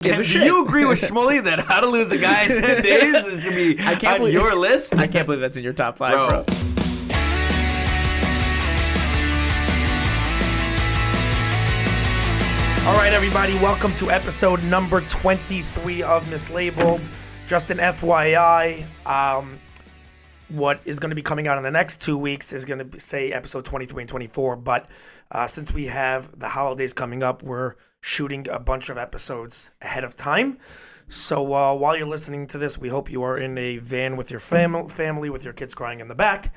give a shit. Do you agree with Shmuley that how to lose a guy in 10 days should be on your list? I can't believe that's in your top 5, bro. All right, everybody, welcome to episode number 23 of Mislabeled. Just an FYI, what is going to be coming out in the next 2 weeks is going to say episode 23 and 24. But since we have the holidays coming up, we're shooting a bunch of episodes ahead of time. So while you're listening to this, we hope you are in a van with your family with your kids crying in the back.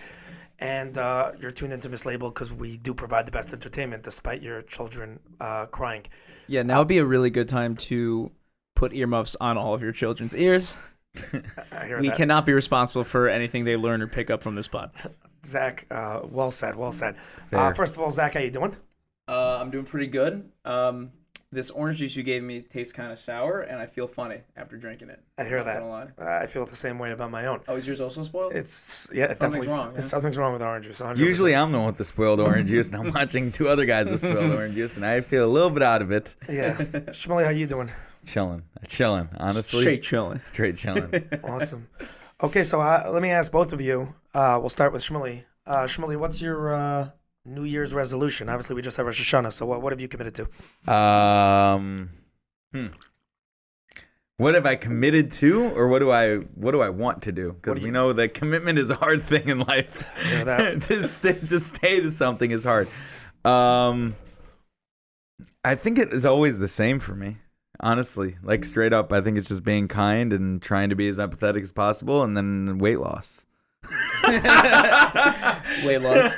And you're tuned into Mislabeled because we do provide the best entertainment despite your children crying. Yeah, now would be a really good time to put earmuffs on all of your children's ears. We cannot be responsible for anything they learn or pick up from this pod. Zach, well said. First of all, Zach, how you doing? I'm doing pretty good. This orange juice you gave me tastes kind of sour, and I feel funny after drinking it. I hear that. I feel the same way about my own. Oh, is yours also spoiled? Something's wrong. Something's wrong with orange juice. 100%. Usually I'm the one with the spoiled orange juice, and I'm watching two other guys with spoiled orange juice, and I feel a little bit out of it. Yeah. Shmuley, how you doing? Chilling, honestly. Straight chilling. Awesome. Okay, so let me ask both of you. We'll start with Shmuley. Shmuley, what's your New Year's resolution? Obviously, we just have Rosh Hashanah, so what have you committed to? What have I committed to, or what do I want to do? Because we know that commitment is a hard thing in life. to stay to something is hard. I think it is always the same for me. Honestly, like straight up, I think it's just being kind and trying to be as empathetic as possible, and then weight loss. Weight loss.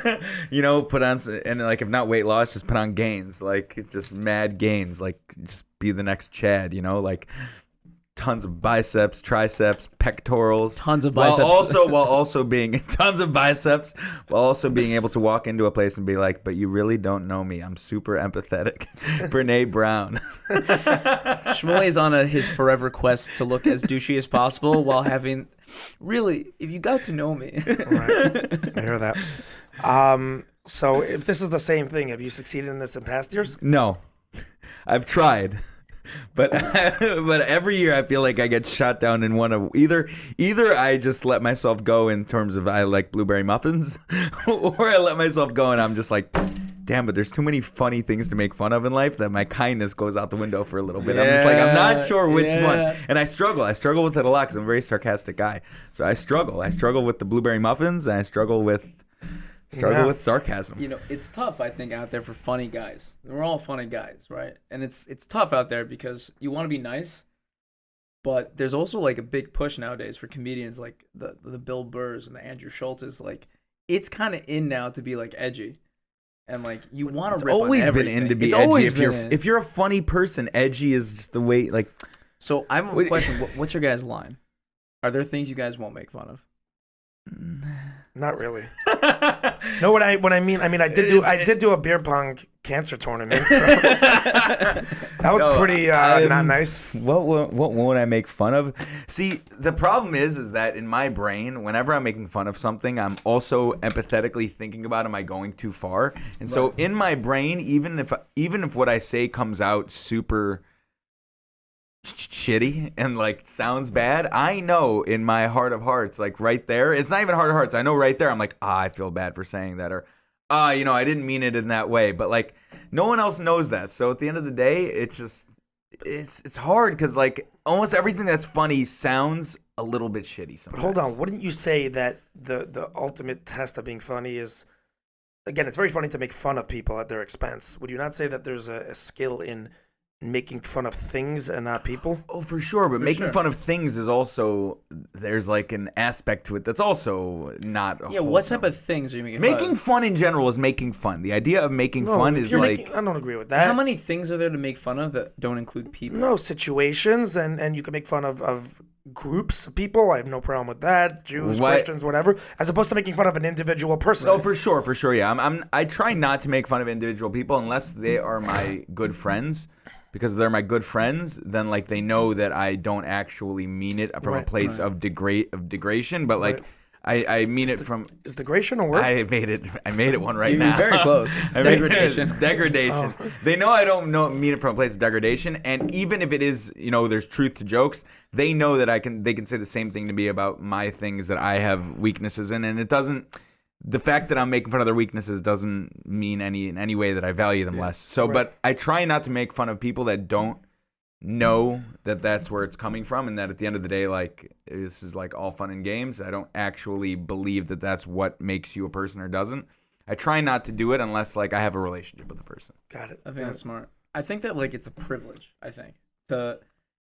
Put on, and like if not weight loss, just put on gains, like just mad gains, like just be the next Chad, like tons of biceps, triceps, pectorals, tons of biceps, while also being tons of biceps, while also being able to walk into a place and be like, but you really don't know me, I'm super empathetic. Brene Brown. Shmuley is on his forever quest to look as douchey as possible while having, really, if you got to know me. Right. I hear that. So if this is the same thing, have you succeeded in this in past years? No. I've tried. But every year I feel like I get shot down in one of either I just let myself go in terms of I like blueberry muffins, or I let myself go and I'm just like, damn, but there's too many funny things to make fun of in life that my kindness goes out the window for a little bit. I'm just like, I'm not sure which one. And I struggle with it a lot because I'm a very sarcastic guy. So I struggle with the blueberry muffins, and I struggle with sarcasm. It's tough, I think, out there for funny guys. We're all funny guys, right? And it's tough out there because you want to be nice, but there's also like a big push nowadays for comedians like the Bill Burrs and the Andrew Schultzes. Like, it's kind of in now to be like edgy, and like you want to rip on everything. It's always been in to be edgy. If you're a funny person, edgy is just the way. Like, so I have a question. What's your guys' line? Are there things you guys won't make fun of? Not really. No, what I mean, I did do a beer pong cancer tournament. So that was pretty not nice. What won't I make fun of? See, the problem is that in my brain, whenever I'm making fun of something, I'm also empathetically thinking about, am I going too far? And so in my brain, even if what I say comes out super shitty and like sounds bad, I know in my heart of hearts, like right there, it's not even heart of hearts, I know right there, I'm like, I feel bad for saying that, or I didn't mean it in that way, but like no one else knows that. So at the end of the day, it's hard because like almost everything that's funny sounds a little bit shitty sometimes. But hold on, wouldn't you say that the ultimate test of being funny is, again, it's very funny to make fun of people at their expense. Would you not say that there's a skill in making fun of things and not people? Oh, for sure. But making fun of things is also, there's like an aspect to it that's also not wholesome. What type of things are you making fun of? Making fun in general is making fun. The idea of making fun is like... I don't agree with that. How many things are there to make fun of that don't include people? No, situations, and you can make fun of groups of people. I have no problem with that. Jews, Christians, whatever. As opposed to making fun of an individual person. Oh, for sure, yeah. I try not to make fun of individual people unless they are my good friends. Because if they're my good friends, then like they know that I don't actually mean it from a place of degradation. But like I mean it from. Is degradation a word? I made it one right You're now. very close. I made it. Degradation. Degradation. Oh. They know I don't mean it from a place of degradation, and even if it is, there's truth to jokes. They know that they can say the same thing to me about my things that I have weaknesses in, and it doesn't. The fact that I'm making fun of their weaknesses doesn't mean in any way that I value them less. So, Right. but I try not to make fun of people that don't know that that's where it's coming from, and that at the end of the day, like, this is like all fun and games. I don't actually believe that that's what makes you a person or doesn't. I try not to do it unless like I have a relationship with the person. Got it. I think that's smart. I think that like it's a privilege.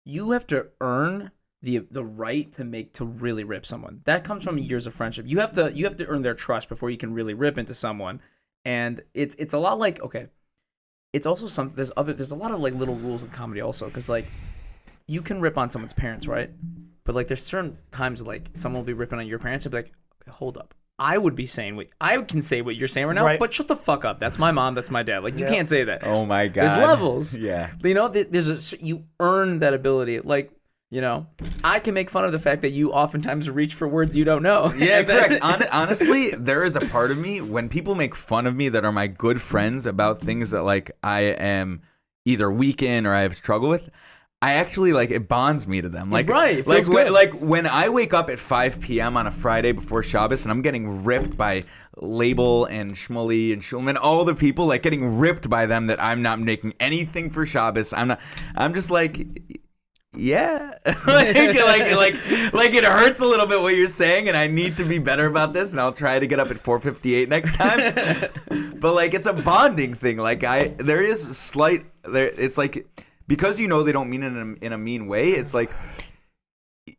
You have to earn the right to really rip someone. That comes from years of friendship. You have to earn their trust before you can really rip into someone. And it's a lot like, okay, it's also there's a lot of like little rules in comedy also, because like you can rip on someone's parents, right? But like there's certain times like someone will be ripping on your parents and be like, hold up. I would be saying I can say what you're saying right now, Right. but shut the fuck up. That's my mom. That's my dad. Like you can't say that. Oh my god. There's levels. Yeah. You earn that ability. Like, I can make fun of the fact that you oftentimes reach for words you don't know. Yeah, correct. Honestly, there is a part of me when people make fun of me that are my good friends about things that like I am either weak in or I have struggle with. I actually like it bonds me to them. Like, right, it like feels good. like when I wake up at 5 p.m. on a Friday before Shabbos and I'm getting ripped by Label and Shmuley and Schulman, all the people like getting ripped by them that I'm not making anything for Shabbos. I'm just like. Yeah, like it hurts a little bit what you're saying, and I need to be better about this, and I'll try to get up at 4:58 next time. But like, it's a bonding thing. Like there is it's like because they don't mean it in a mean way. It's like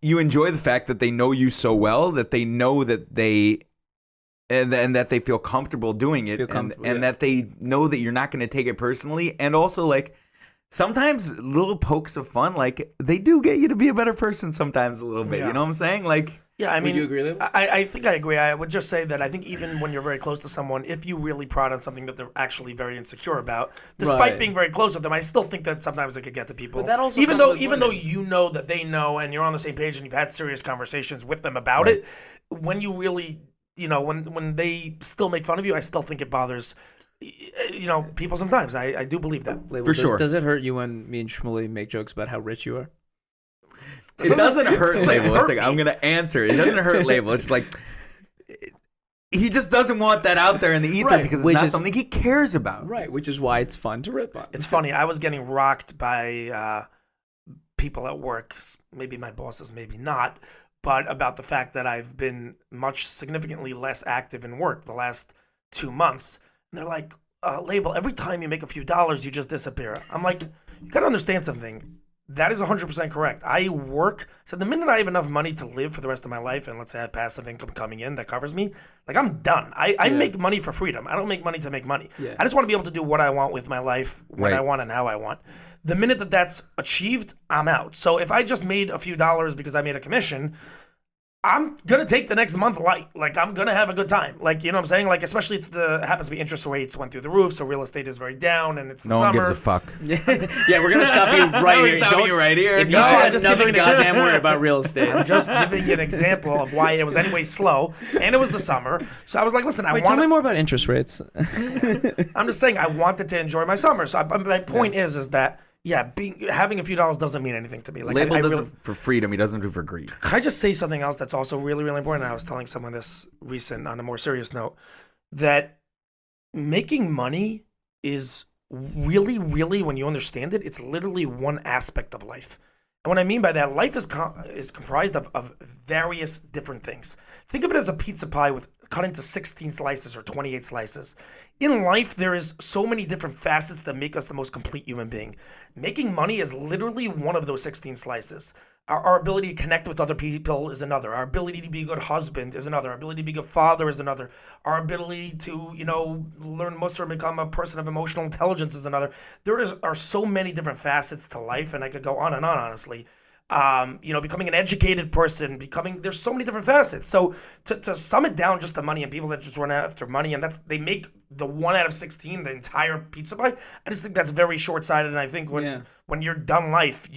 you enjoy the fact that they know you so well that they know that and that they feel comfortable doing it, and that they know that you're not going to take it personally, and also like. Sometimes little pokes of fun, like they do get you to be a better person sometimes a little bit. Yeah. You know what I'm saying? Like, Yeah, I mean, Would you agree with that? I think I agree. I would just say that I think even when you're very close to someone, if you really prod on something that they're actually very insecure about, despite Right. being very close with them, I still think that sometimes it could get to people. But that also even comes though with even though women. you know that they know and you're on the same page and you've had serious conversations with them about it, when you really when they still make fun of you, I still think it bothers people sometimes. I do believe that. Label, For sure. Does it hurt you when me and Shmuley make jokes about how rich you are? it doesn't hurt Label. It's like me. I'm gonna answer. It doesn't hurt Label. It's just like he just doesn't want that out there in the ether Right, because it's which not is- something he cares about. Right, which is why it's fun to rip on. It's funny. I was getting rocked by people at work, maybe my bosses, maybe not, but about the fact that I've been much significantly less active in work the last 2 months. And they're like, Label, every time you make a few dollars, you just disappear. I'm like, you got to understand something. That is 100% correct. I work. So the minute I have enough money to live for the rest of my life, and let's say I have passive income coming in that covers me, like I'm done. I make money for freedom. I don't make money to make money. Yeah. I just want to be able to do what I want with my life, when I Right. want and how I want. The minute that that's achieved, I'm out. So if I just made a few dollars because I made a commission, I'm going to take the next month light. Like, I'm going to have a good time. Like, you know what I'm saying? Like, especially happens to be interest rates went through the roof, so real estate is very down, and it's the No summer. one gives a fuck. Yeah, we're gonna stop you right We're here. stopping you right here. If you Go say ahead. just another giving an goddamn word about real estate, I'm just giving you an example of why it was anyway slow, and it was the summer. So I was like, listen, wait, tell me more about interest rates. I'm just saying I wanted to enjoy my summer. So my point is that, yeah, having a few dollars doesn't mean anything to me. Like, Label I does really, it for freedom. He doesn't do it for greed. Can I just say something else that's also really, really important? I was telling someone this recent on a more serious note, that making money is really, really, when you understand it, it's literally one aspect of life. And what I mean by that, life is comprised of various different things. Think of it as a pizza pie cut into 16 slices or 28 slices. In life, there is so many different facets that make us the most complete human being. Making money is literally one of those 16 slices. Our ability to connect with other people is another. Our ability to be a good husband is another. Our ability to be a good father is another. Our ability to, learn Musar and become a person of emotional intelligence is another. Are so many different facets to life, and I could go on and on, honestly. Becoming an educated person, there's so many different facets. So to sum it down just to money and people that just run after money, and they make the 1 out of 16 the entire pizza pie, I just think that's very short-sighted. And I think when you're done life,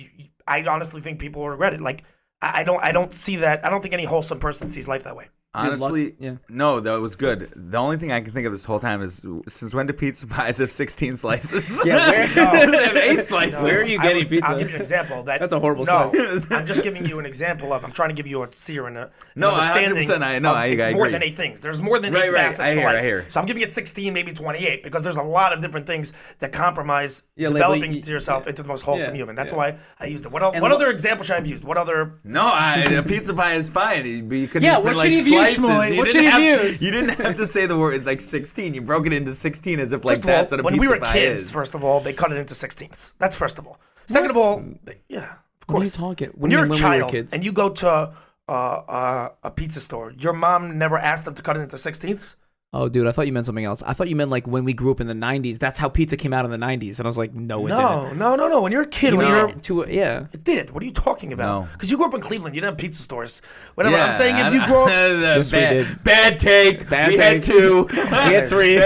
I honestly think people will regret it. Like, I don't see that. I don't think any wholesome person sees life that way. Honestly, yeah. no, that was good. The only thing I can think of this whole time is since when do pizza pies have 16 slices? Yeah, where- They have 8 slices. Where are you getting pizza? I'll give you an example. That's a horrible No, size. I'm just giving you an example of. I'm trying to give you a seer and an No, understanding. 100%, I know, of I it's more agree. than 8 things. There's more than 8 Right, facets I to life. hear. So I'm giving it 16, maybe 28, because there's a lot of different things that compromise developing yourself into the most wholesome human. That's why I used it. What other example should I have used? What other? No, a pizza pie is fine. But you could Yeah, just what been like should you use, slices. Shmuly? You What didn't should you have- use? You didn't have to say the word like 16. You broke it into 16 as if like First of all, that's what a when pizza we were pie kids, is. first of all, they cut it into 16ths. That's first of all. Second of all, yeah, of What are you course. talking? When do you you're a mean child kids? and you go to a pizza store, your mom never asked them to cut it into 16ths? Oh, dude, I thought you meant something else. I thought you meant like when we grew up in the 90s. That's how pizza came out in the 90s. And I was like, no, it didn't. No. When you're a kid, when you're Yeah. it did. What are you talking about? No. Because you grew up in Cleveland, you didn't have pizza stores. Whatever. Yeah, I'm saying, if you grew up, Yes, we did. Bad take. Bad we take. had 2. We had 3.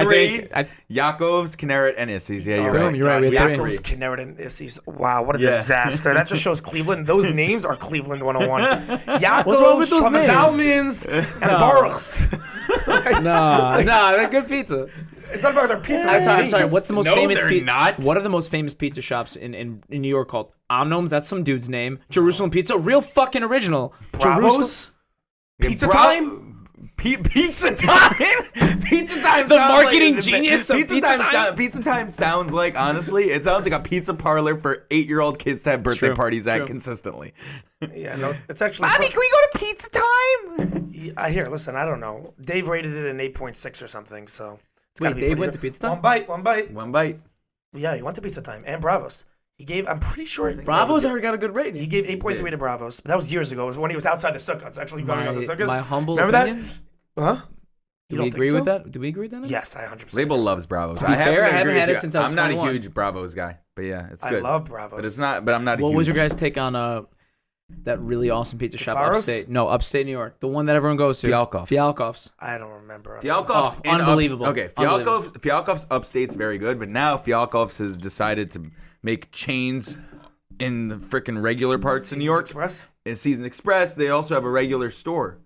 Three. I think, Yakov's, Kinneret, and Issy's. Yeah, you're Boom, right. you're right, we had three. Yakov's, Kinneret, and Issy's. Wow, what a Yeah. disaster! That just shows Cleveland. Those names are Cleveland 101. Yakov's, What's wrong with those names? Almans, and Baruch's. nah, they're good pizza. It's not about their pizza. I'm sorry. What's the most No, famous? they're not. What are the most famous pizza shops in New York called? Omnom's. That's some dude's name. Jerusalem Pizza. Real fucking original. Jerusalem. Bravos? Pizza Time? Pizza Time. Pizza Time. The sounds marketing like, genius of Pizza Time? Pizza Time sounds like, honestly, it sounds like a pizza parlor for 8-year-old kids to have birthday True, parties at true. consistently. Yeah, no, it's actually. Mommy, can we go to Pizza Time? I hear. Listen, I don't know. Dave rated it an 8.6 or something. So it's gotta Wait, be Dave pretty went good. to Pizza Time? One bite. One bite. Yeah, he went to Pizza Time and Bravos. He gave. I'm pretty sure. Bravos already got a good rating. He gave 8.3 to Bravos. But that was years ago. It was when he was outside the sukkah. It's actually going on the sukkahs. My humble Remember opinion. that? Huh? Do You we don't agree think with so? that? Do we agree with that? Yes, I 100%. Label loves Bravos. be fair, I haven't agree had with it you. since I was I'm not 21. a huge Bravos guy, but yeah, it's good. I love Bravos. But it's not. But I'm not. What huge. was your guys' take on that really awesome pizza shop Faros? upstate? No, upstate New York. The one that everyone goes to. Fialkov's. Fialkov's. I don't remember. Fialkov's Oh, unbelievable. Okay, Unbelievable. Fialkov's upstate's very good, but now Fialkov's has decided to make chains in the freaking regular parts of New York. Express? In Season Express, they also have a regular store,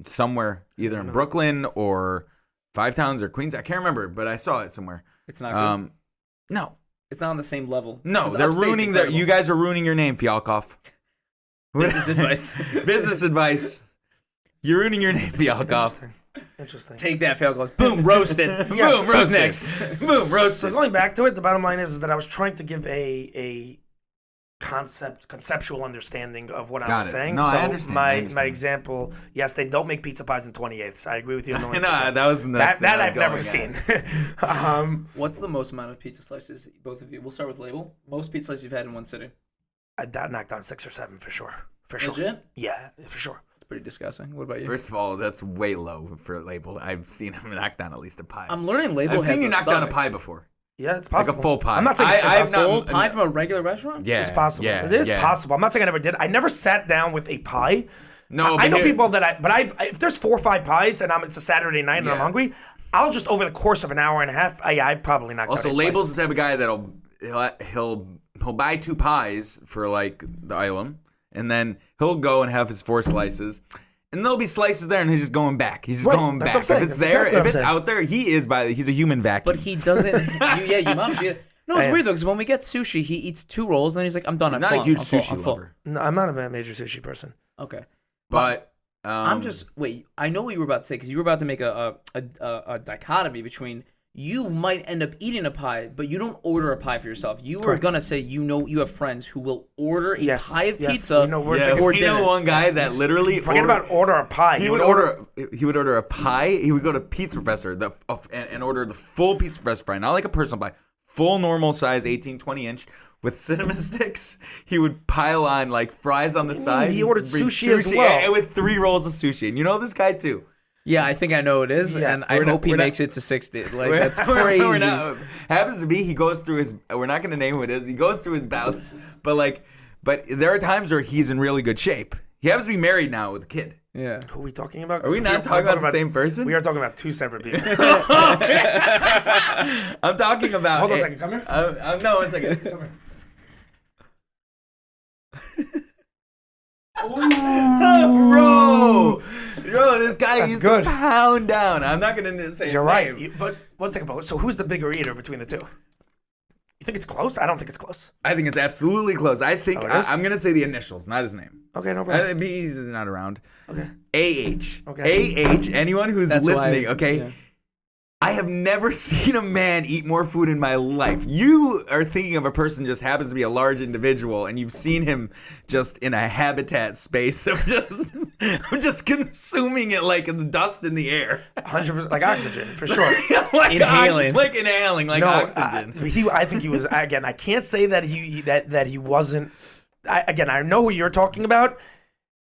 somewhere either in Brooklyn or Five Towns or Queens. I can't remember, but I saw it somewhere. It's not good. No, It's not on the same level. no, 'Cause they're upstate's ruining incredible. You guys are ruining your name, Fialkov. Business advice. Business advice. You're ruining your name, Fialkov. Interesting. Take that, Fialkov's. Boom, roasted. Yes, Boom, roast next. Boom, So roasted. going back to it, the bottom line is that I was trying to give a conceptual understanding of what I Got was it. saying. No, so I understand, my I understand. my example, yes, they don't make pizza pies in 28ths. I agree with you. No, that was the next that thing I I've was never going seen. What's the most amount of pizza slices, both of you? We'll start with label. Most pizza slices you've had in one sitting. I knocked on 6 or 7 for sure. For sure. Legit? Yeah, for sure. It's pretty disgusting. What about you? First of all, that's way low for a label. I've seen him knock down at least a pie. I'm learning label I've seen has you a knock down a stomach. pie before. Yeah, it's Like possible. a full pie. I'm not saying it's I've possible. Full pie from a regular restaurant? Yeah, It's possible. Yeah, It is yeah. possible. I'm not saying I never did. I never sat down with a pie. No, I know but people that if there's 4 or 5 pies and it's a Saturday night and I'm Yeah. hungry, I'll just over the course of an hour and a half, I probably knocked Also, out 8 label's slices. the type of guy that'll he'll buy 2 pies for like the item, and then he'll go and have his 4 slices. And there'll be slices there, and he's just going back. He's just Right, going that's back. what I'm saying. If it's That's there, exactly what if I'm it's saying. out there, he's a human vacuum. But he doesn't. You mom. No, it's I am. weird though, because when we get sushi, he eats 2 rolls, and then he's like, "I'm done. He's I'm not full. a huge I'm full, sushi I'm full." lover. No, I'm not a major sushi person. Okay, But I'm just wait. I know what you were about to say because you were about to make a dichotomy between you might end up eating a pie, but you don't order a pie for yourself. You were Correct. gonna say you have friends who will order a Yes, pie of yes, pizza we know we're yeah, for we know dinner. one guy that literally Forget about order a pie. He would order a pie. He would go to Pizza Professor and order the full Pizza Professor pie, not like a personal pie, full normal size 18, 20 inch with cinnamon sticks. He would pile on like fries on the side. he ordered bring sushi as well. and with 3 rolls of sushi. And you know this guy too. Yeah, I think I know it is, Yeah, and I we're not- hope he we're not- makes it to 60. Like We're- that's crazy. we're not- happens to be he goes through his. We're not going to name who it is. He goes through his bouts, but there are times where he's in really good shape. He happens to be married now with a kid. Yeah. Who are we talking about? Are we not talking about the same person? We are talking about 2 separate people. I'm talking about. Hold on a second. Come here. No, 1 second. Come here. Bro! this guy That's used good. to pound down. I'm not going to say You're his right. name. But one second, so who's the bigger eater between the two? You think it's close? I don't think it's close. I think it's absolutely close. I think Oh, it is? I'm going to say the initials, not his name. Okay, no problem. He's not around. Okay. AH. Okay. AH. Anyone who's That's why- listening, okay? yeah. I have never seen a man eat more food in my life. You are thinking of a person just happens to be a large individual, and you've seen him just in a habitat space of just consuming it like in the dust in the air. 100%, like oxygen, for sure. like Inhaling. inhaling like oxygen. I think he was, again, I can't say that he wasn't, I know who you're talking about.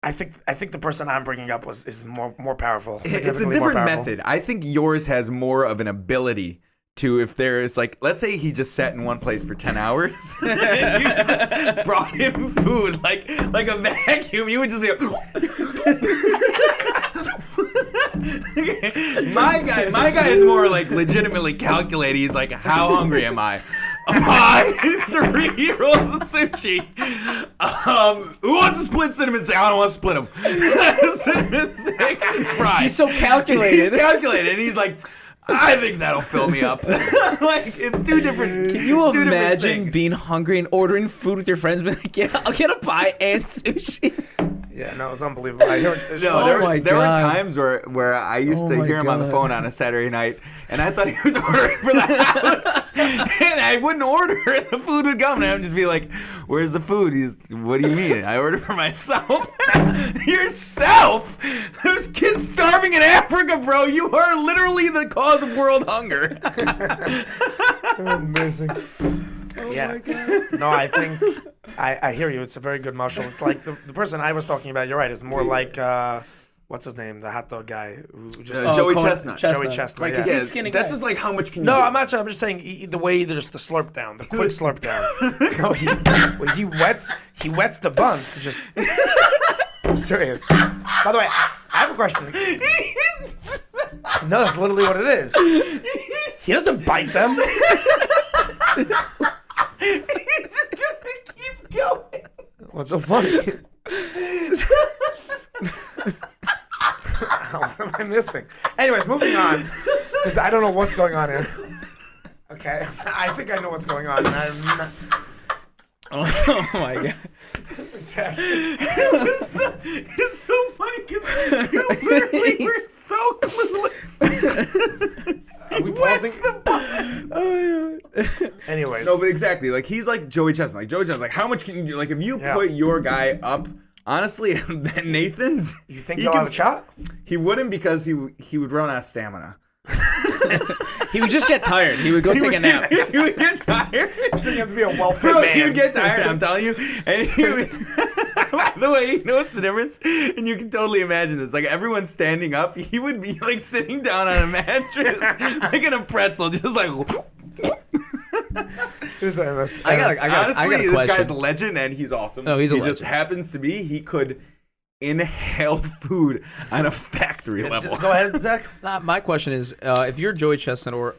I think the person I'm bringing up is more powerful. It's a significantly more different powerful. method. I think yours has more of an ability to, if there's like, let's say he just sat in one place for 10 hours and you just brought him food like a vacuum, you would just be like, my guy is more like legitimately calculated. He's like, how hungry am I? 3 rolls of sushi. Who wants to split cinnamon sticks? I don't want to split them. Cinnamon sticks and fries. He's so calculated. He's calculated. And he's like, I think that'll fill me up. Like, it's two different. Can you two different imagine things. being hungry and ordering food with your friends? Being like, yeah, I'll get a pie and sushi. Yeah, no, it's unbelievable. I hear what, No, Oh there my were God. times where I used Oh to my hear him on the God. phone on a Saturday night, and I thought he was ordering for the house, and I wouldn't order, and the food would come, and I would just be like, "Where's the food?" He's, "What do you mean? I ordered for myself." Yourself? There's kids starving in Africa, bro. You are literally the cause of world hunger. amazing. Yeah. No, I think I hear you. It's a very good muscle. It's like the person I was talking about. You're right. Is more like what's his name? The hot dog guy who just. Joey Chestnut. Joey Chestnut, Like, yeah. 'cause he's skinny That's guy. just like how much can you No, do? I'm not sure. I'm just saying the way there's the slurp down, the quick slurp down. No, he wets the buns to just. I'm serious. By the way, I have a question. No, that's literally what it is. He doesn't bite them. He's just gonna keep going. What's so funny? What am I missing? Anyways, moving on, because I don't know what's going on here. Okay, I think I know what's going on. And I'm not, Oh my god. exactly. It's so funny because you literally were so clueless. Are we Where's pausing? the Anyways, No, but exactly. Like, he's like Joey Chestnut. Like, Joey Chestnut, like, how much can you do? Like, if you Yeah. put your guy up, honestly, Nathan's, you think he he'll can- have a shot? he wouldn't, because he would run out of stamina. He would just get tired. He would go take a nap. He would get tired. So you have to be a well-fit Bro, man. he would get tired, I'm telling you. And he would, by the way, you know what's the difference? And you can totally imagine this. Like, everyone's standing up. He would be, like, sitting down on a mattress, like in a pretzel, just like... I got Honestly, a this question. guy's a legend, and he's awesome. Oh, he's a He just legend. happens to be, he could inhale food on a factory level. Go ahead, Zach. My question is, if you're Joey Chestnut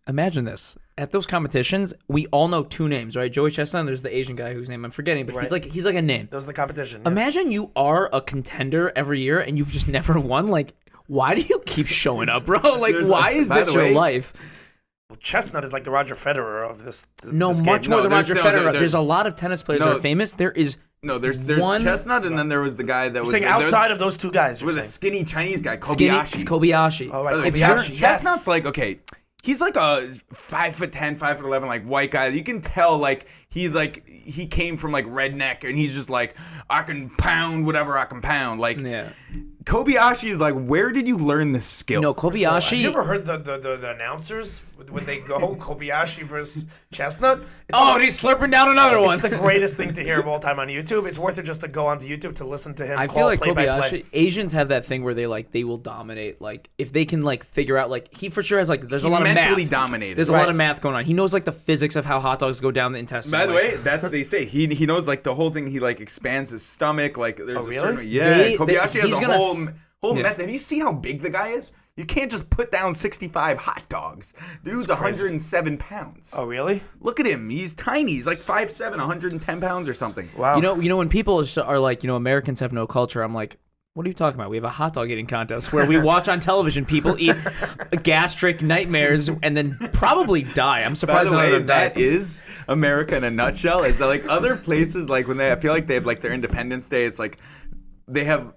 imagine this. At those competitions, we all know two names, right? Joey Chestnut, and there's the Asian guy whose name I'm forgetting, but Right. he's like a name. Those are the competition. Yeah. Imagine you are a contender every year and you've just never won. Like, why do you keep showing up, bro? Like, There's why a- is by this the your way- life? Well, Chestnut is like the Roger Federer of this. No, this much game. more No, than there's Roger no- Federer. there- There's a lot of tennis players that No. are famous. There is No, there's one- Chestnut, and then there was the guy that was... Saying outside of those two guys. There was You're a saying. skinny Chinese guy, skinny Kobayashi. Kobayashi. Oh, right. If Kobayashi, Chestnut's yes. like, okay, he's like a 5'10", 5'11", like white guy. You can tell like he came from like redneck, and he's just like, I can pound whatever I can pound. Like, Yeah. Kobayashi is like, where did you learn this skill? No, Have Kobayashi. you ever heard the announcers when they go Kobayashi versus Chestnut? It's Oh, and he's slurping down another one. It's the greatest thing to hear of all time on YouTube. It's worth it just to go onto YouTube to listen to him I call feel like play-by-play. Kobayashi. Asians have that thing where they will dominate. Like, if they can like figure out, like, he for sure has like there's He a lot of mentally math. dominated. There's a Right. lot of math going on. He knows like the physics of how hot dogs go down the intestine. By the like, way, that's what they say. He knows like the whole thing. He like expands his stomach. Like, there's Oh, a really? certain Kobayashi he's has a gonna whole yeah. method. Have you seen how big the guy is? You can't just put down 65 hot dogs. Dude's 107 pounds. Oh, really? Look at him. He's tiny. He's like 5'7", 110 pounds or something. Wow. you know when people are like, Americans have no culture. I'm like, What are you talking about? We have a hot dog eating contest where we watch on television people eat gastric nightmares and then probably die. I'm By surprised the none of way, them died. that is America in a nutshell. Is that like other places, like when I feel like they have like their Independence Day, it's like they have.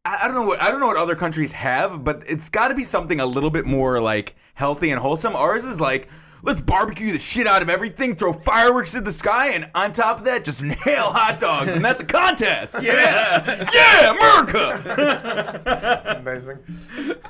I don't know what other countries have, but it's got to be something a little bit more like healthy and wholesome. Ours is like, let's barbecue the shit out of everything, throw fireworks in the sky, and on top of that, just inhale hot dogs, and that's a contest. Yeah, America. Amazing.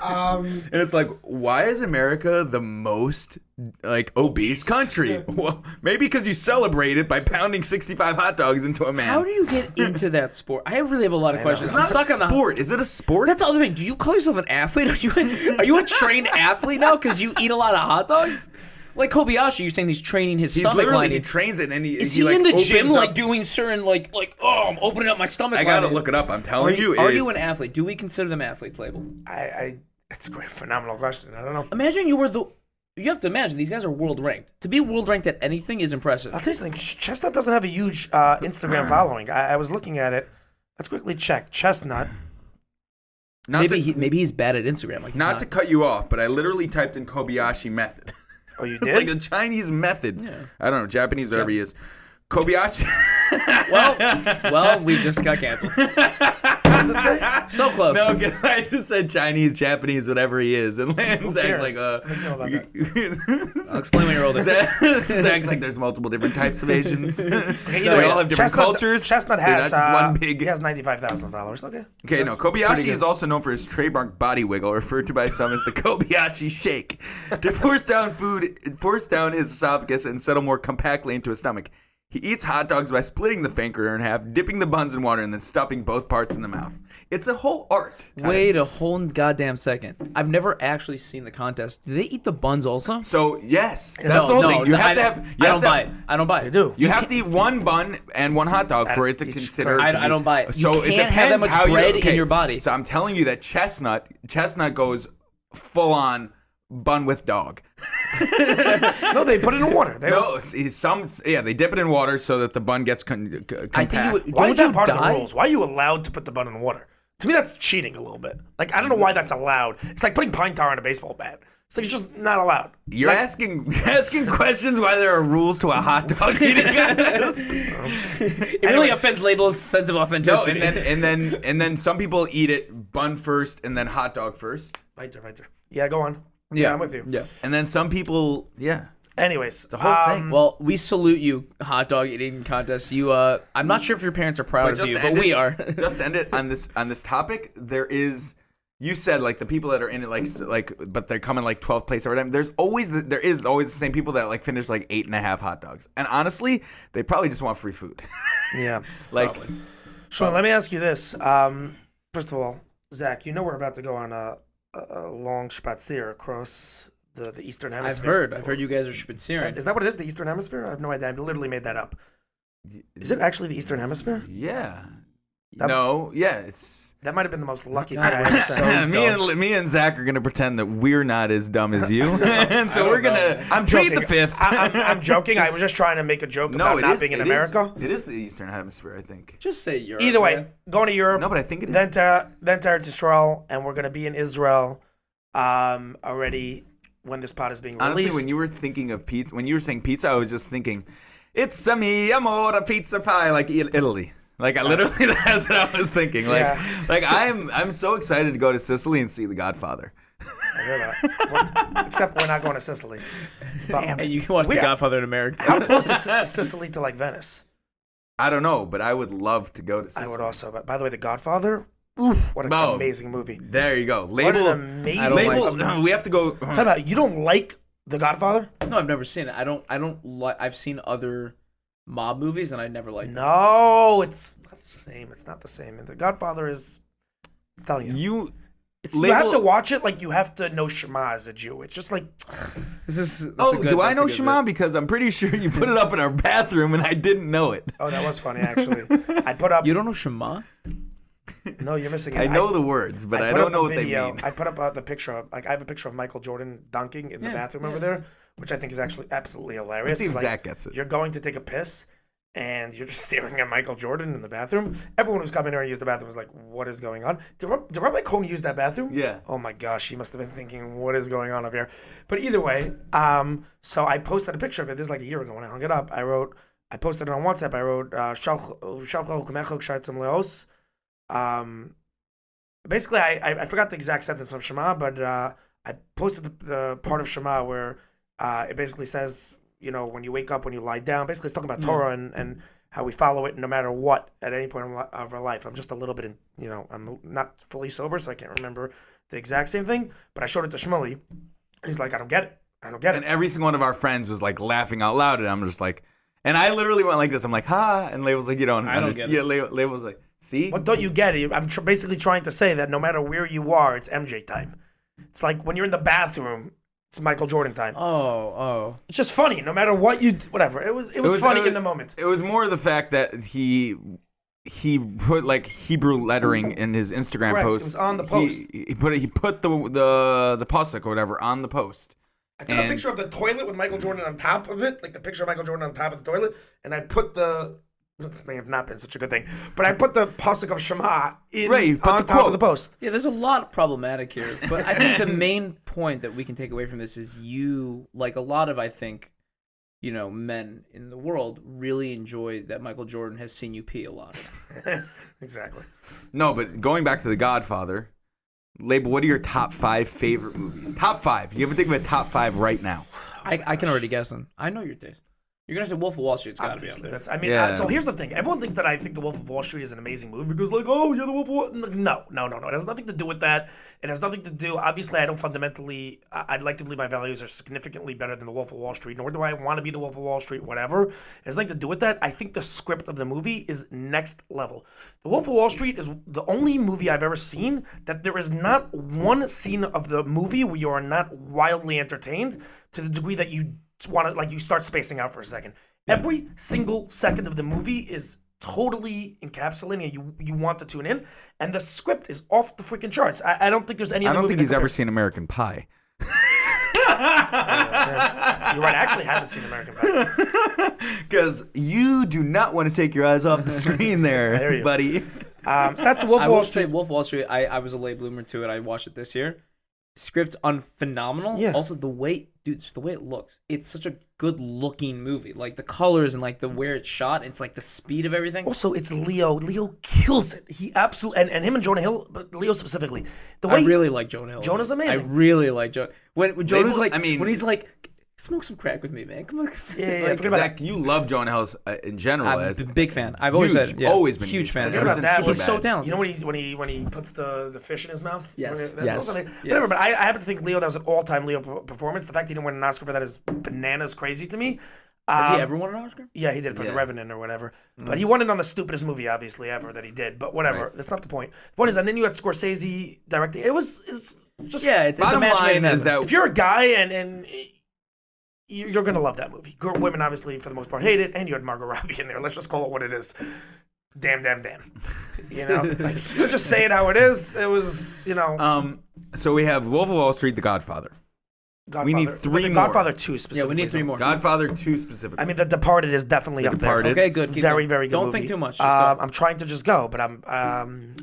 And it's like, why is America the most like obese country? Well, maybe because you celebrate it by pounding 65 hot dogs into a man. How do you get into that sport? I really have a lot of questions. It's not I'm a stuck on sport. Is it a sport? That's the other thing. Do you call yourself an athlete? Are you a trained athlete now because you eat a lot of hot dogs? Like Kobayashi, you're saying he's training his He's stomach literally, line. he trains it, and Is he he like, in the opens gym up- like doing certain like I'm opening up my stomach I line? gotta look it up. I'm Are telling you. are you an it's- athlete? Do we consider them athletes, label? It's a great, phenomenal question. I don't know. Imagine you were the. You have to imagine these guys are world ranked. To be world ranked at anything is impressive. I'll tell you something. Chestnut doesn't have a huge Instagram following. I was looking at it. Let's quickly check. Chestnut. Maybe he's bad at Instagram. Like Not to cut you off, but I literally typed in Kobayashi method. Oh, you It's did? like a Chinese method. Yeah. I don't know, Japanese, whatever he is. Kobayashi. well, we just got canceled. What does it say? So close. No, I just said Chinese, Japanese, whatever he is. And Zach's cares? like, What's the big deal about that? I'll explain when you're older. Zach's like, there's multiple different types of Asians. Okay, They either way, all have different cultures. Chestnut They're has not just one big. he has 95,000 followers. Okay. Okay, no. Kobayashi is also known for his trademark body wiggle, referred to by some as the Kobayashi shake, to force down his esophagus and settle more compactly into his stomach. He eats hot dogs by splitting the finger in half, dipping the buns in water, and then stuffing both parts in the mouth. It's a whole art. Wait a whole goddamn second. I've never actually seen the contest. Do they eat the buns also? So yes, that's the whole thing. You have to have. I don't buy it. I don't buy it. You do. You have to eat one bun and one hot dog for it to each consider. person. I don't buy it. So You it can't depends have that much how bread you, in your body. So I'm telling you that Chestnut goes full on bun with dog. No, they put it in water. They No, they dip it in water so that the bun gets compact. I think you would. Why is that you part of the die? rules? Why are you allowed to put the bun in water? To me, that's cheating a little bit. Like, I don't know why that's allowed. It's like putting pine tar on a baseball bat. It's like, it's just not allowed. You're asking questions why there are rules to a hot dog eating contest. It really offends label's sense of No, authenticity. and then some people eat it bun first and then hot dog first. Weiter. Yeah, go on. Yeah, I'm with you. Yeah. And then some people, yeah. Anyways, The whole thing. Well, we salute you, hot dog eating contest. You, I'm not sure if your parents are proud of you, but we are. Just to end it on this topic, there is. You said like the people that are in it like but they're coming like 12th place every time. There is always the same people that like finish like 8.5 hot dogs. And honestly, they probably just want free food. yeah. Like Sean, let me ask you this. First of all, Zach, you know we're about to go on a long spazier across the Eastern Hemisphere. I've heard you guys are spaziering. Is that what it is, the Eastern Hemisphere? I have no idea. I literally made that up. Is it actually the Eastern Hemisphere? yeah. That- It's That might have been the most lucky thing I ever said. me and Zach are gonna pretend that we're not as dumb as you, and so we're gonna I'm plead joking. the fifth. I'm joking. I was just trying to make a joke about not being in America. It is the Eastern Hemisphere, I think. Just say Europe. Either way, man. going to Europe. No, but I think it is. Then to Eretz Israel, and we're gonna be in Israel already when this pod is being Honestly, released. when you were thinking of pizza, when you were saying pizza, I was just thinking, it's a me amore pizza pie, like Italy. Like I literally, that's what I was thinking. Like, Yeah. like I'm so excited to go to Sicily and see The Godfather. I hear that. Except we're not going to Sicily. But Hey, you can watch We The are- Godfather in America. how close is Sicily to like Venice? I don't know, but I would love to go to Sicily. I would also. But by the way, The Godfather. Oof, what an Bo. amazing movie. There you go. What Label. an amazing I don't Label. movie. We have to go. Talk about, you don't like The Godfather? No, I've never seen it. I don't like. I've seen other mob movies, and I never liked them. No, it's not the same. It's not the same. The Godfather is. I'm telling you. You. You have to watch it like you have to know Shema as a Jew. It's just like, Do I know Shema? Because I'm pretty sure you put it up in our bathroom and I didn't know it. oh, that was funny actually. I put up. You don't know Shema? No, you're missing it. I know the words, but I put don't up know a what they video. mean. I put up the picture of, like, I have a picture of Michael Jordan dunking in the bathroom over there, which I think is actually absolutely hilarious. Let's see if Like, Zach gets it. You're going to take a piss, and you're just staring at Michael Jordan in the bathroom. Everyone who's coming here and used the bathroom was like, what is going on? Did Rabbi Cohen use that bathroom? Yeah. Oh my gosh, he must have been thinking, what is going on up here? But either way, so I posted a picture of it. This is like a year ago when I hung it up. I posted it on WhatsApp. I wrote, basically, I forgot the exact sentence from Shema, but I posted the part of Shema where it basically says, you know, when you wake up, when you lie down, basically it's talking about Torah and how we follow it no matter what at any point of our life. I'm just a little bit, I'm not fully sober, so I can't remember the exact same thing, but I showed it to Shmuley. He's like, I don't get it. And every single one of our friends was like laughing out loud, and I'm just like, and I literally went like this. I'm like, ha, and Leah was like, you don't understand. Yeah, Leah was like, see? What don't you get it? I'm basically trying to say that no matter where you are, it's MJ time. It's like when you're in the bathroom, it's Michael Jordan time. Oh. It's just funny. No matter what you do, whatever. It was funny in the moment. It was more the fact that he put like Hebrew lettering in his Instagram Correct. post. It was on the post. He put the pasuk or whatever on the post. I took a picture of the toilet with Michael Jordan on top of it, like the picture of Michael Jordan on top of the toilet, and I put this may have not been such a good thing, but I put the pasuk of Shema on top of the post. Yeah, there's a lot problematic here, but I think the main point that we can take away from this is you, like a lot of, I think, men in the world really enjoy that Michael Jordan has seen you pee a lot. Exactly. No, but going back to The Godfather, Label, what are your top 5 favorite movies? Top 5. You ever think of a top 5 right now? I can already guess them. I know your taste. You're going to say Wolf of Wall Street's got to be up there. So here's the thing. Everyone thinks that I think The Wolf of Wall Street is an amazing movie because, like, oh, you're The Wolf of Wall Street. No. It has nothing to do with that. It has nothing to do, obviously, I don't fundamentally, I'd like to believe my values are significantly better than The Wolf of Wall Street, nor do I want to be The Wolf of Wall Street, whatever. It has nothing to do with that. I think the script of the movie is next level. The Wolf of Wall Street is the only movie I've ever seen that there is not one scene of the movie where you are not wildly entertained to the degree that you want to, like, you start spacing out for a second. Every single second of the movie is totally encapsulating, and you want to tune in. And the script is off the freaking charts. I don't think there's any other movie. I don't think he's ever seen American Pie. You're right. I actually haven't seen American Pie. Because you do not want to take your eyes off the screen there, buddy. That's the Wolf of Wall Street. I will say Wolf of Wall Street. I was a late bloomer to it. I watched it this year. Script's phenomenal. Yeah. Also, just the way it looks. It's such a good-looking movie. Like, the colors and, like, the where it's shot. It's, like, the speed of everything. Also, it's Leo. Leo kills it. He absolutely... And him and Jonah Hill, but Leo specifically. I really like Jonah Hill. Jonah's amazing. I really like Jonah. When Jonah's like... when he's like... Smoke some crack with me, man. Come on. Yeah. Zach, you love Jonah Hill in general. I'm a big fan. I've always said, always been huge fan. Forget about that. He's so talented. You know when he puts the fish in his mouth? Yes. Whatever. But I happen to think Leo, that was an all-time Leo performance. The fact he didn't win an Oscar for that is bananas crazy to me. Has he ever won an Oscar? Yeah, he did for The Revenant or whatever. But he won it on the stupidest movie, obviously, ever that he did. But whatever. Right. That's not the point. The point is, and then you had Scorsese directing. It's just... Yeah, it's a match made in heaven. If you're a guy and you're going to love that movie. Women, obviously, for the most part, hate it. And you had Margot Robbie in there. Let's just call it what it is. Damn. Let's just say it how it is. It was, So we have Wolf of Wall Street, The Godfather. We need 3 more. Godfather 2 specifically. Yeah, we need 3 more. Godfather 2 specifically. I mean, The Departed is definitely up there. Okay, good. Very, very good Don't movie. think too much. I'm trying to just go, but I'm...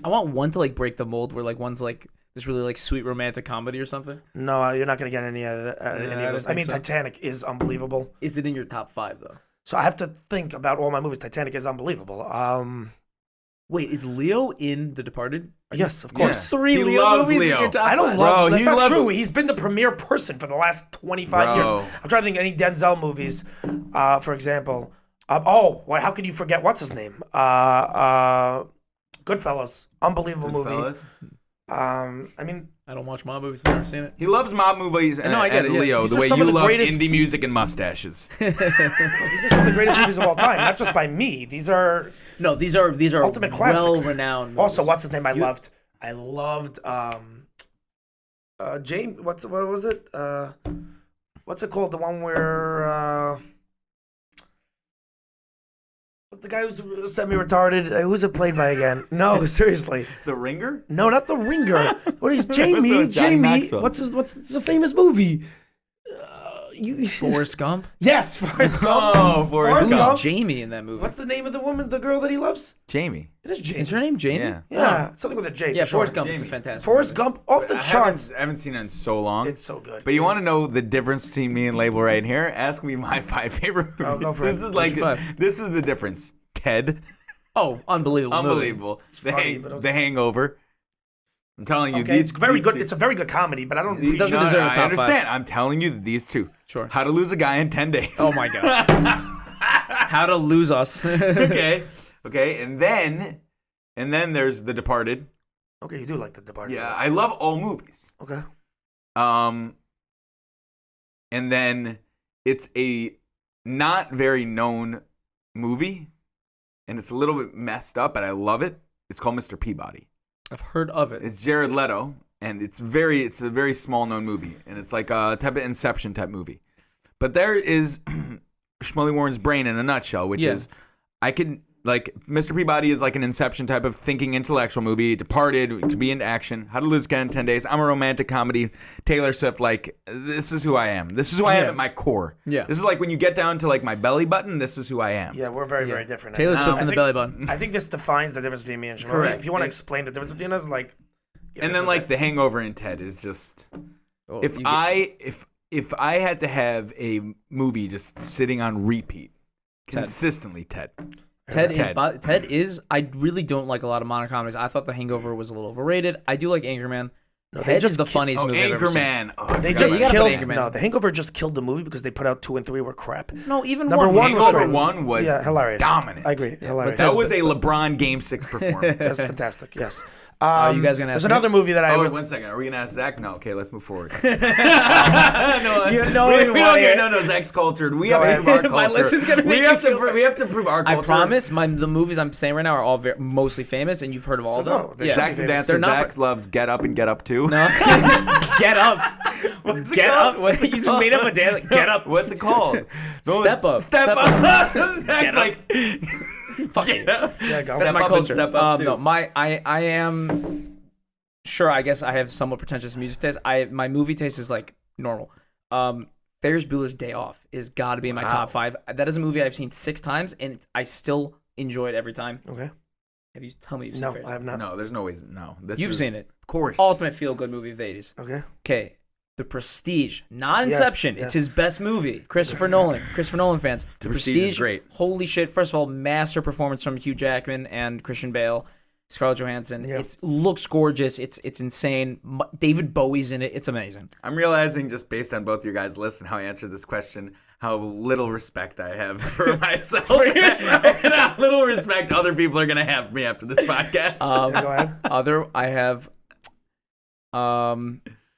I want one to, like, break the mold where, like, one's, like... This really like sweet romantic comedy or something? No, you're not going to get any of those. I mean, so. Titanic is unbelievable. Is it in your top 5 though? So I have to think about all my movies. Titanic is unbelievable. Wait, is Leo in The Departed? Yes, of course. Yeah. 3 Leo movies Leo. in your top 5? I don't love. That's not true. He's been the premier person for the last 25 years. I'm trying to think of any Denzel movies, for example. How could you forget what's his name? Goodfellas, unbelievable movie. I mean, I don't watch mob movies. I've never seen it. He loves mob movies and, I get it, Leo, These the way you love indie music and mustaches. These are some of the greatest movies of all time, not just by me. These are ultimate classics. Well-renowned movies. Also, what's his name? I loved James. What was it? What's it called? The one where the guy who's semi-retarded. Who's it played by again? No, seriously. The Ringer? No, not The Ringer. What is Jamie? Jamie. What's a famous movie? you. Forrest Gump. Yes, Forrest Gump. Oh, Forrest Who's Gump. Jamie in that movie? What's the name of the woman, the girl that he loves? Jamie. It is Jamie. Is her name Jamie? Yeah. Yeah, something with a J. Yeah, for sure. Forrest Gump is a Jamie. fantastic. Forrest movie. Gump off the charts. I haven't seen it in so long. It's so good. But you want to know the difference between me and Label right here? Ask me my 5 favorite movies. Oh, go for this it. is like What's your 5? this is the difference. Ted, Oh, unbelievable. movie. unbelievable. funny, but okay. The Hangover. I'm telling you, Okay, these it's very these good. two- It's a very good comedy, but I don't It appreciate doesn't No, deserve a top I five. understand. I'm telling you that these two. Sure. How to Lose a Guy in 10 Days. Oh my god. How to lose us. Okay. Okay. And then there's The Departed. Okay, you do like The Departed. Yeah, I love all movies. Okay. And then it's a not very known movie, and it's a little bit messed up, but I love it. It's called Mr. Peabody. I've heard of it. It's Jared Leto, and it's a very small known movie, and it's like a type of Inception type movie. But there is Shmuley Warren's brain in a nutshell, which is I could like Mr. Peabody is like an Inception type of thinking intellectual movie. Departed, it could be into action. How to Lose a Guy in 10 Days. I'm a romantic comedy. Taylor Swift, like this is who I am. This is who I am at my core. Yeah. This is like when you get down to like my belly button. This is who I am. Yeah, we're very different. Taylor Swift I in the think- belly button. I think this defines the difference between me and Shmuley. Correct. If you want to It- explain the difference between us, like. yeah, And this then is like it. The Hangover and Ted is just. Oh, If you get- if I had to have a movie just sitting on repeat consistently, Ted. Ted is. I really don't like a lot of modern comedies. I thought The Hangover was a little overrated. I do like Anchorman. No, they Ted just is the ki- funniest Oh, movie I've ever seen. Anchorman. Oh, I They forgot just you gotta about put killed. Anchorman. No, The Hangover just killed the movie because they put out 2 and 3 were crap. No, even Number one. one was Hangover great. 1 was hilarious. dominant. I agree. Hilarious. That was a LeBron Game 6 performance. That's fantastic. Yes. you guys gonna There's ask me? another movie that I Oh, would. wait, 1 second. Are we going to ask Zach? No. Okay, let's move forward. You no, don't we wanna don't hear get it. no. Zach's cultured. We Go have to prove our ahead. culture. My list is gonna we make have you to. feel We have to prove our I culture. promise. The movies I'm saying right now are all mostly famous, and you've heard of all So of them. no, they're yeah. Zach's a They're dancer. not- Zach loves Get Up and Get Up too. No. Get up. What's it Get called? up. What's it You just called? made up a dance. Get up. What's it called? Step up. Step Step up. Zach's Get up. like. Fuck you. Get up. Yeah, go. That's Step my up and culture. step up, too. No, I am sure. I guess I have somewhat pretentious music taste. My movie taste is like normal. Ferris Bueller's Day Off is got to be in my top 5. That is a movie I've seen 6 times, and I still enjoy it every time. Okay. Have you tell me you've seen No, Ferris? I have not. No, there's no ways. No, You've seen it. Of course. Ultimate feel good movie of the 80s. Okay. Okay. The Prestige, not Yes, Inception. yes. It's his best movie. Christopher Nolan fans. The Prestige is great. Holy shit! First of all, master performance from Hugh Jackman and Christian Bale, Scarlett Johansson. Yeah. It looks gorgeous. It's insane. David Bowie's in it. It's amazing. I'm realizing just based on both your guys' lists and how I answered this question, how little respect I have for myself. For yourself. And how little respect other people are gonna have for me after this podcast. Yeah, go ahead. I have,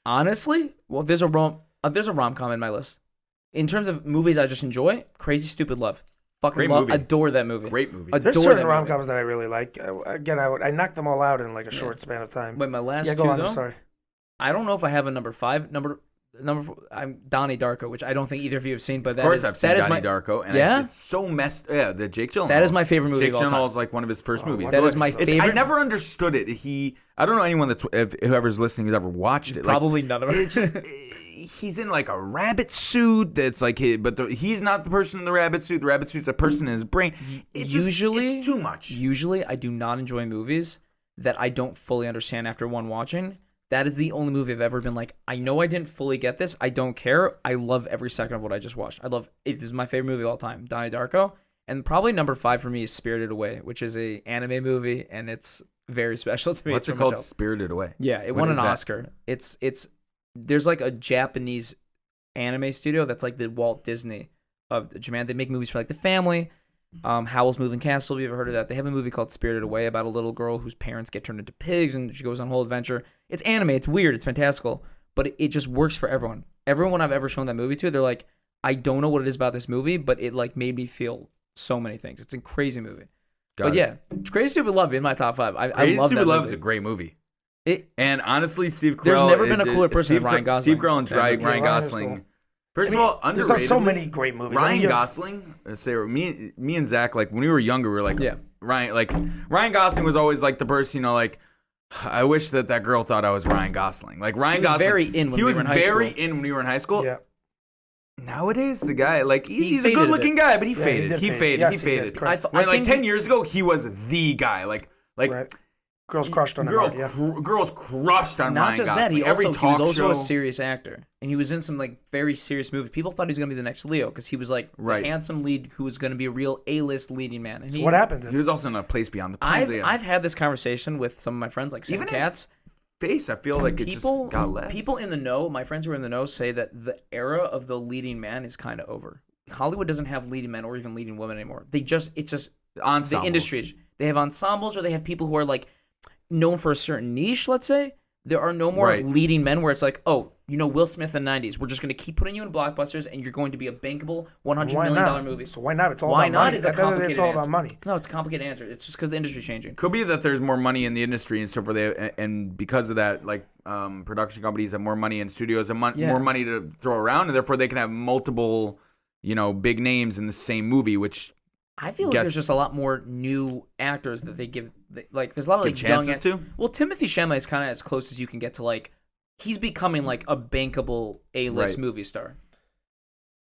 honestly, well, there's a rom-com in my list. In terms of movies I just enjoy, Crazy Stupid Love. Fucking Great love, movie. adore that movie. Great movie. There's Adore certain that movie. rom-coms that I really like. Again, I knocked them all out in like a short span of time. Wait, my last Yeah, two go on. though. I'm sorry. I don't know if I have a number 5. Number four, I'm Donnie Darko, which I don't think either of you have seen, but Of that course, is I've seen that is Donnie my Darko, and Yeah? it's so messed. Yeah, the Jake Gyllenhaal. That is my favorite movie Jake of all time. Gyllenhaal is like one of his first movies. That is my I favorite. never understood it. I don't know anyone that's if whoever's listening who's ever watched it. probably none of us. It's just he's in like a rabbit suit. That's like he's not the person in the rabbit suit. The rabbit suit's a person in his brain. It's too much. Usually, I do not enjoy movies that I don't fully understand after one watching. That is the only movie I've ever been like, I know I didn't fully get this. I don't care. I love every second of what I just watched. I love it. This is my favorite movie of all time, Donnie Darko. And probably number 5 for me is Spirited Away, which is a anime movie, and it's very special to me. What's It's it so called? much else. Spirited Away. Yeah, it What won is an that? Oscar. It's there's like a Japanese anime studio that's like the Walt Disney of Japan. They make movies for like the family. Howl's Moving Castle. Have you ever heard of that? They have a movie called Spirited Away about a little girl whose parents get turned into pigs and she goes on a whole adventure. It's anime. It's weird. It's fantastical, but it just works for everyone. Everyone I've ever shown that movie to, they're like, I don't know what it is about this movie, but it like made me feel so many things. It's a crazy movie. Got it. Yeah, Crazy Stupid Love in my top 5. I Crazy love Stupid that Love movie. is a great movie. It And honestly, Steve Carell. There's never been a cooler person than Ryan Gosling. Steve Carell and Yeah, Ryan Ryan is Gosling. cool. First I mean, of all, there's underrated. so many great movies. I Ryan mean, you have- Gosling. Say me and Zach, like when we were younger, we were like, Yeah. Ryan Gosling was always like the person, like. I wish that girl thought I was Ryan Gosling. Like Ryan was Gosling, very in when he we was were in high very school. in when we were in high school. Yeah. Nowadays, the guy, like, he's a faded a good-looking bit. guy, but he Yeah, faded. He faded. Yes, He faded. correct. I Like think 10 years ago, he was the guy. Like Right. Girls crushed on him. hard, yeah. girls crushed on not Ryan just Gosling. that, he Every was talk also show. a serious actor, and he was in some like very serious movies. People thought he was gonna be the next Leo because he was like Right. the handsome lead who was gonna be a real A-list leading man. And So what happened to He him? was also in A Place Beyond the Pines. I've had this conversation with some of my friends, like Sam Even his Katz. face, I feel like it People, just got less. people in the know, my friends who are in the know, say that the era of the leading man is kind of over. Hollywood doesn't have leading men or even leading women anymore. It's just Ensembles. the industry. They have ensembles, or they have people who are like known for a certain niche. Let's say there are no more Right. leading men where it's like, oh, Will Smith in the '90s. We're just going to keep putting you in blockbusters, and you're going to be a bankable $100 Why million not? movie. So why not? It's all Why about not? money. It's a At the end of the day, complicated It's all answer. about money. No, it's a complicated answer. It's just because the industry's changing. Could be that there's more money in the industry and stuff, and because of that, like production companies have more money and studios have more money to throw around, and therefore they can have multiple, big names in the same movie, which I feel like there's just a lot more new actors that they give. Like, there's a lot of give like young chances to. Well, Timothy Chalamet is kind of as close as you can get to like he's becoming like a bankable A-list Right. movie star.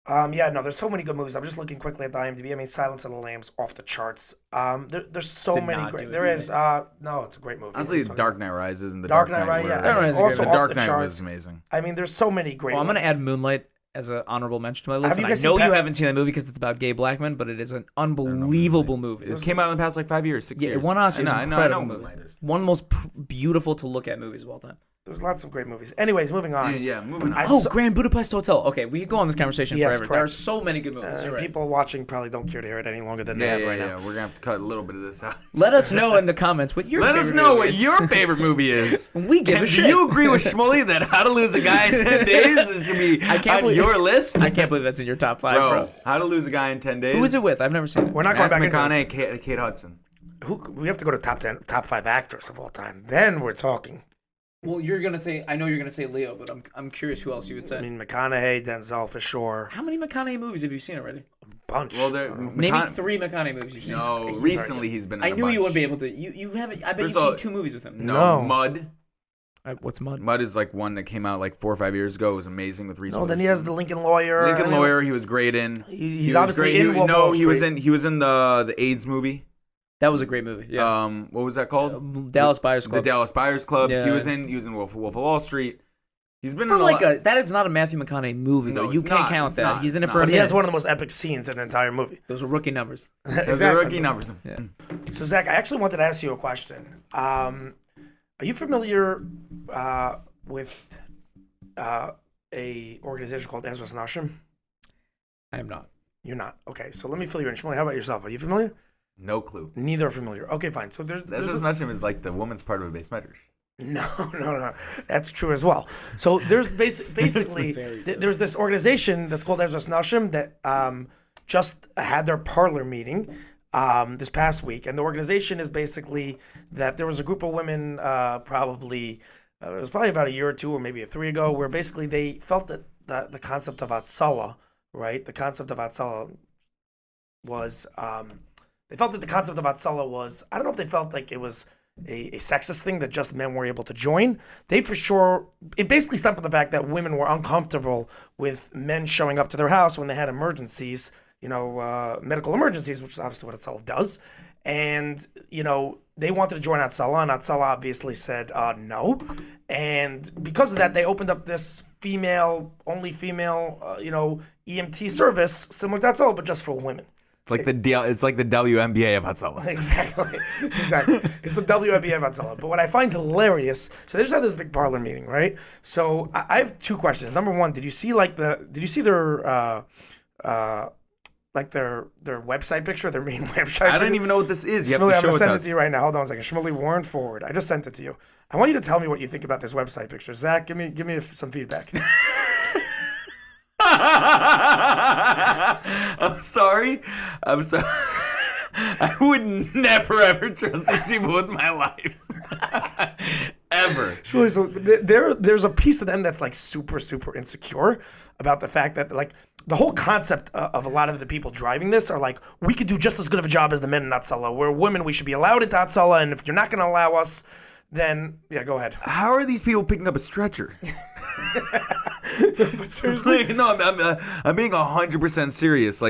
There's so many good movies. I'm just looking quickly at the IMDb. I mean, Silence of the Lambs off the charts. There's so Did many not great. do it There for is. me. No, it's a great movie. Honestly, What are you Dark talking Knight Rises and the Dark Dark Knight Rises, were- yeah. Dark Knight is a Also great the off Dark the Knight charts. was amazing. about? I mean, there's so many great. Well, I'm gonna ones. add Moonlight as an honorable mention to my list. Have you And I guys know seen you Pat- haven't seen that movie because it's about gay black men, but it is an unbelievable movie. It came out in the past like 5 years, 6 Yeah, years. it won Oscars. It's I an know, incredible I know movie. Moonlight is. One of the most beautiful to look at movies of all time. There's lots of great movies. Anyways, moving on. Yeah, moving on. I Oh, saw- Grand Budapest Hotel. Okay, we could go on this conversation Yes, forever. There are correct. so many good movies. You're right. People watching probably don't care to hear it any longer than they have right now. We're gonna have to cut a little bit of this out. Let us know in the comments what your Let us favorite know movie what is. your favorite movie is. We give And a do shit. you agree with Shmuley that How to Lose a Guy in 10 Days should be I can't on believe- your list? I can't believe that's in your top 5, bro. How to Lose a Guy in 10 Days. Who is it with? I've never seen it. We're not going Matthew back into McConaughey, Kate Hudson. We have to go to top 5 actors of all time. Then we're talking. Well, you're gonna say. I know you're gonna say Leo, but I'm curious who else you would say. I mean, McConaughey, Denzel for sure. How many McConaughey movies have you seen already? Bunch. Well, there. Name me 3 McConaughey movies you've seen. No, He's recently he's been in I a knew bunch. you would be able to. You haven't. I bet First you've of all- seen 2 movies with him. No. Mud. What's Mud? Mud is like one that came out like 4 or 5 years ago. It was amazing with Reese No, then he Witherspoon. has the Lincoln Lawyer. Lincoln I mean, Lawyer. He was great in. He's He was obviously great. in Wolf of Wall he was Street. in the AIDS movie. That was a great movie. Yeah. What was that called? Dallas Buyers Club. The Dallas Buyers Club. Yeah. He was in Wolf of Wall Street. He's been for in a like lot. that is not a Matthew McConaughey movie though. No, You it's can't not. count It's that. not. He's in It's it for not. a But he has minute. one of the most epic scenes in the entire movie. Those were rookie numbers. Those are Exactly. rookie numbers. Yeah. So, Zach, I actually wanted to ask you a question. Are you familiar with a organization called Ezras Nashim? I am not. You're not. Okay, so let me fill you in. Shmuley, how about yourself? Are you familiar? No clue. Neither are familiar. Okay, fine. So there's That's just Nashim is like the woman's part of a base measures. No. That's true as well. So there's basically there's this organization that's called Ezras Nashim that just had their parlor meeting this past week, and the organization is basically that there was a group of women it was probably about a year or 2 or maybe 3 ago, where basically they felt that the concept of Hatzalah, right? The concept of Hatzalah was they felt that the concept of Hatzalah was, I don't know if they felt like it was a sexist thing that just men were able to join. They for sure, it basically stemmed from the fact that women were uncomfortable with men showing up to their house when they had emergencies, medical emergencies, which is obviously what Hatzalah does. And, they wanted to join Hatzalah, and Hatzalah obviously said no. And because of that, they opened up this only female, EMT service, similar to Hatzalah, but just for women. It's like the WNBA of Hatzalah. Exactly. It's the WNBA of Hatzalah. But what I find hilarious, so they just had this big parlor meeting, right? So I have 2 questions. Number 1, did you see their their website picture, their main website? I don't even know what this is. You Shmuley, have I'm to show gonna it send to it us. to you right now. Hold on a second. Shmuley Warren Forward. I just sent it to you. I want you to tell me what you think about this website picture. Zach, give me some feedback. I'm sorry. I would never ever trust these people with my life. Ever. Surely, so there's a piece of them that's like super, super insecure about the fact that like the whole concept of a lot of the people driving this are like, we could do just as good of a job as the men in Hatzalah. We're women, we should be allowed into Hatzalah, and if you're not going to allow us, then yeah, go ahead. How are these people picking up a stretcher? But seriously, No, I'm being 100% serious.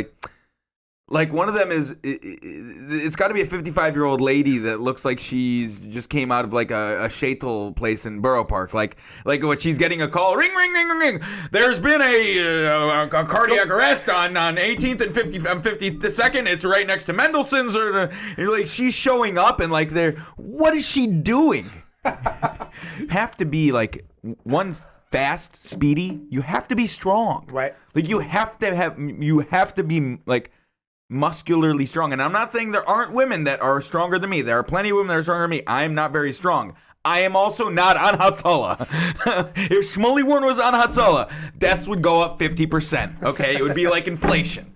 Like one of them is, it's got to be a 55-year-old lady that looks like she's just came out of like a shaitel place in Borough Park. Like what she's getting a call, ring, ring, ring, ring, ring. There's been a cardiac arrest on 18th and 52nd. It's right next to Mendelssohn's. Like she's showing up and like what is she doing? Have to be like one fast, speedy. You have to be strong, right? Like you have to be like muscularly strong. And I'm not saying there aren't women that are stronger than me. There are plenty of women that are stronger than me. I am not very strong. I am also not on Hatzalah. If Shmuley Warren was on Hatzalah, deaths would go up 50%. Okay, it would be like inflation.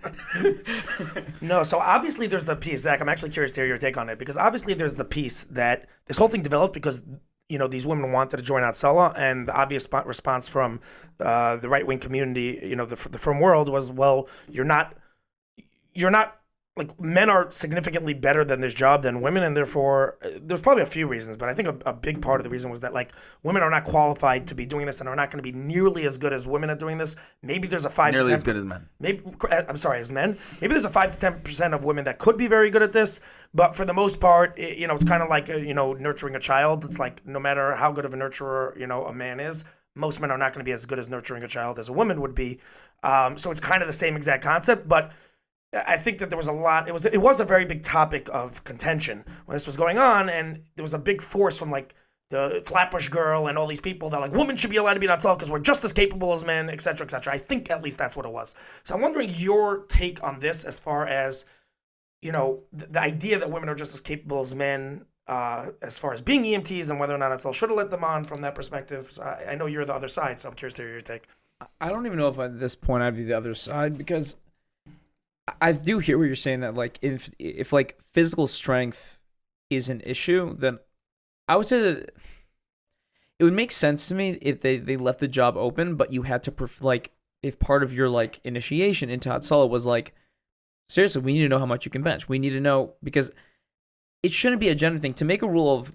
No, so obviously there's the piece, Zach. I'm actually curious to hear your take on it because obviously there's the piece that this whole thing developed because these women wanted to join Hatzalah, and the obvious response from the right-wing community, the frum world was, well, you're not like men are significantly better than this job than women, and therefore there's probably a few reasons, but I think a big part of the reason was that like women are not qualified to be doing this and are not going to be nearly as good as women at doing this. Maybe there's a 5 nearly to 10, as good as men. Maybe as men. Maybe there's a 5 to 10% of women that could be very good at this, but for the most part, it's kind of like nurturing a child. It's like no matter how good of a nurturer a man is, most men are not going to be as good as nurturing a child as a woman would be. So it's kind of the same exact concept, but I think that there was a lot. It was a very big topic of contention when this was going on, and there was a big force from like the Flatbush girl and all these people that like women should be allowed to be in Hatzalah because we're just as capable as men, et cetera, et cetera. I think at least that's what it was. So I'm wondering your take on this as far as the idea that women are just as capable as men as far as being EMTs and whether or not Hatzalah should have let them on from that perspective. So I know you're the other side, so I'm curious to hear your take. I don't even know if at this point I'd be the other side because I do hear what you're saying that like if like physical strength is an issue, then I would say that it would make sense to me if they left the job open, but you had to if part of your like initiation into Hatzalah was like, seriously, we need to know how much you can bench. We need to know because it shouldn't be a gender thing. To make a rule of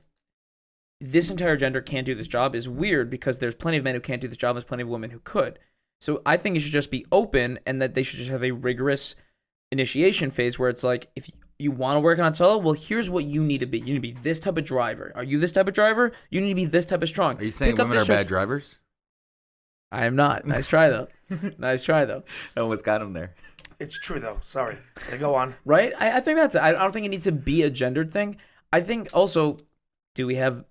this entire gender can't do this job is weird because there's plenty of men who can't do this job. There's plenty of women who could. So I think it should just be open and that they should just have a rigorous initiation phase where it's like, if you want to work on Hatzalah, well, here's what you need to be. You need to be this type of driver. Are you this type of driver? You need to be this type of strong. Are you saying women are bad drivers? I am not. Nice try, though. Nice try, though. I almost got him there. It's true, though. Sorry. Go on. Right? I think that's it. I don't think it needs to be a gendered thing. I think also, do we have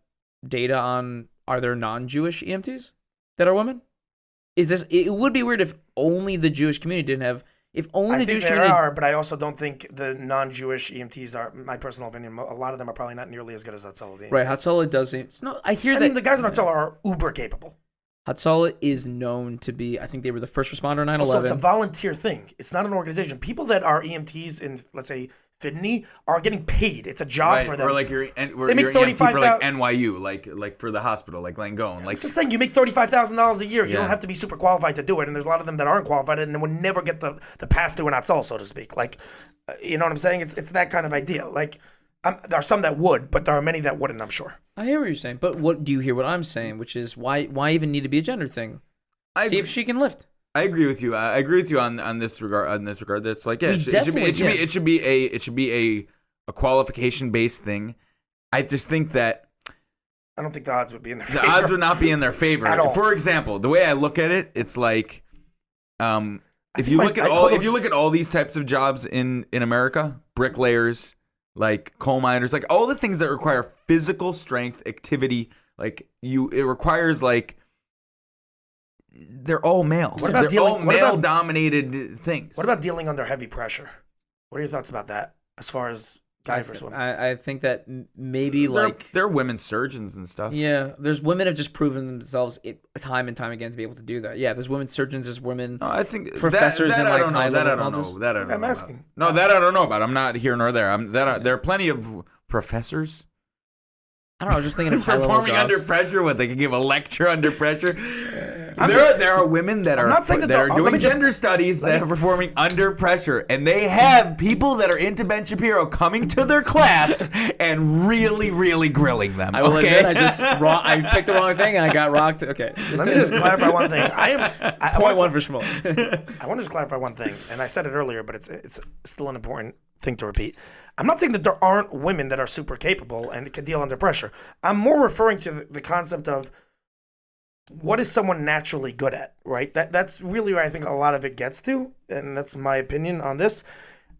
data on, are there non-Jewish EMTs that are women? It would be weird if only the Jewish community didn't have. If only the Jewish community. There are, but I also don't think the non-Jewish EMTs are, my personal opinion, a lot of them are probably not nearly as good as Hatzalah EMTs. Right, Hatzalah does seem. No, I hear that. I mean, the guys in Hatzalah are uber capable. Hatzalah is known to be, I think they were the first responder in 9/11. Also, it's a volunteer thing. It's not an organization. People that are EMTs in, let's say, Fidney are getting paid. It's a job for them. Or like they make you're $35,000 for like NYU, like for the hospital, like Langone. Like just saying, you make $35,000 a year. You Yeah. don't have to be super qualified to do it. And there's a lot of them that aren't qualified and would never get the pass through in Hatzalah, so to speak. Like, you know what I'm saying? It's that kind of idea. Like, there are some that would, but there are many that wouldn't, I'm sure. I hear what you're saying, but what do you hear what I'm saying, which is why even need to be a gender thing? See if she can lift. I agree with you. I agree with you on this regard. That's like, yeah, it should be a qualification based thing. I just think that I don't think the odds would be in their favor. The odds would not be in their favor. At all. For example, the way I look at it, it's like, if you look at all these types of jobs in America, bricklayers, like coal miners, like all the things that require physical strength, activity, like it requires like. They're all male. Male-dominated things. What about dealing under heavy pressure? What are your thoughts about that, as far as guy versus women? I think that maybe there are women surgeons and stuff. Yeah, there's women have just proven themselves time and time again to be able to do that. Yeah, there's women surgeons, there's women. I think professors that and I like don't know. high That I level don't know. That I don't know. I'm asking. No, that I don't know about. I'm not here nor there. There are plenty of professors. I don't know. I was just thinking of high level performing jobs. under pressure. What, they can give a lecture under pressure? There are women that are not saying that are let doing me just- gender studies that are performing under pressure, and they have people that are into Ben Shapiro coming to their class and really, really grilling them. I will okay? admit, I picked the wrong thing and I got rocked. Okay. Let me just clarify one thing. I Point want one for Shmuel. I want to just clarify one thing, and I said it earlier, but it's still an important thing to repeat. I'm not saying that there aren't women that are super capable and can deal under pressure. I'm more referring to the concept of what is someone naturally good at, right? That's really where I think a lot of it gets to, and that's my opinion on this.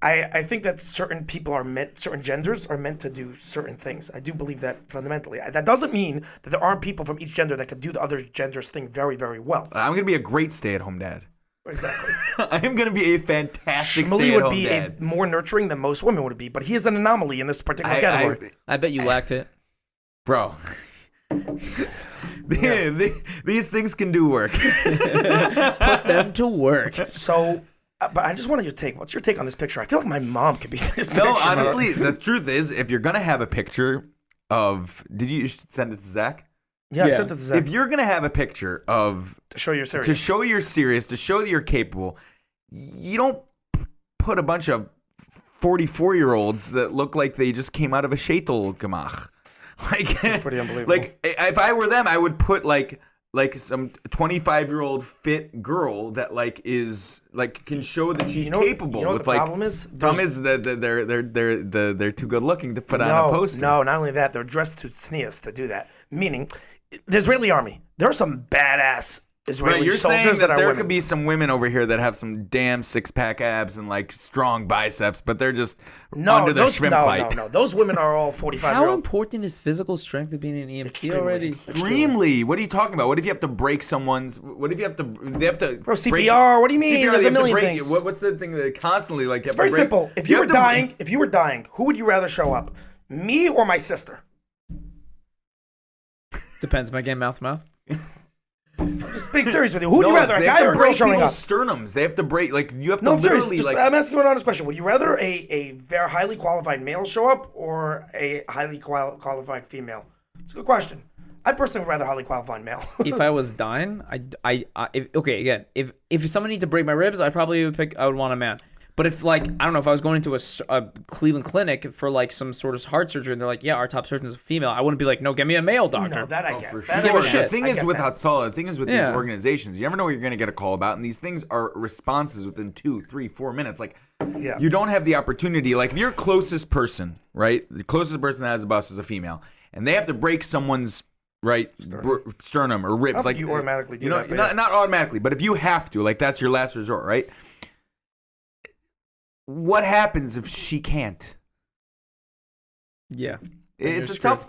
I think that certain genders are meant to do certain things. I do believe that fundamentally. That doesn't mean that there aren't people from each gender that can do the other gender's thing very, very well. I'm going to be a great stay-at-home dad. Exactly. I am going to be a fantastic Shmuley stay-at-home would be dad. more nurturing than most women would be, but he is an anomaly in this particular category. I bet you lacked it. Bro. These things can do work. Put them to work. So, but I just wanted your take. What's your take on this picture? I feel like my mom could be in this picture. No, honestly, the truth is, if you're going to have a picture of... Did you send it to Zach? Yeah, I sent it to Zach. If you're going to have a picture of... To show you're serious. To show you're serious, to show that you're capable, you don't put a bunch of 44-year-olds that look like they just came out of a shaitel gemach. Like, This is pretty unbelievable. Like, if I were them, I would put like some 25-year-old fit girl that can show that she's capable. You know what with the problem is? Problem is that they're too good looking to put on a poster. No, not only that, they're dressed too sneeze to do that. Meaning, the Israeli army, there are some badass Israeli You're soldiers saying that are there women. could be some women over here that have some damn six-pack abs and like strong biceps, but they're just under their shrimp pipe. No. Those women are all 45 How year old. important is physical strength to being an EMT Extremely. already? Extremely. What are you talking about? What if you have to break someone's? What if you have to? They have to. Bro, CPR. What do you mean? CPR, There's they a have to million break- things. What's the thing that constantly like? It's very simple. If you were dying, who would you rather show up? Me or my sister? Depends. Am I getting mouth to mouth? I'm just being serious with you. Who would you rather, a guy or a girl showing up? Sternums. They have to break. Like you have to No, I'm serious. literally I'm asking you an honest question. Would you rather a very highly qualified male show up or a highly qualified female? It's a good question. I personally would rather highly qualified male. If I was dying, if someone needed to break my ribs, I would want a man. But if I don't know, if I was going into a Cleveland clinic for like some sort of heart surgery and they're like, yeah, our top surgeon is a female, I wouldn't be like, no, get me a male doctor. No, that I get. For That I sure. get. shit. The thing I is get with that. Hatzalah, the thing is with these Yeah. organizations, you never know what you're going to get a call about, and these things are responses within 2, 3, 4 minutes. Like, Yeah. you don't have the opportunity. Like, if your closest person, right, the closest person that has a bus is a female, and they have to break someone's sternum or ribs. I don't Like think you automatically do you know, that, but not automatically, but if you have to, like that's your last resort, right? What happens if she can't? Yeah. It's you're a tough.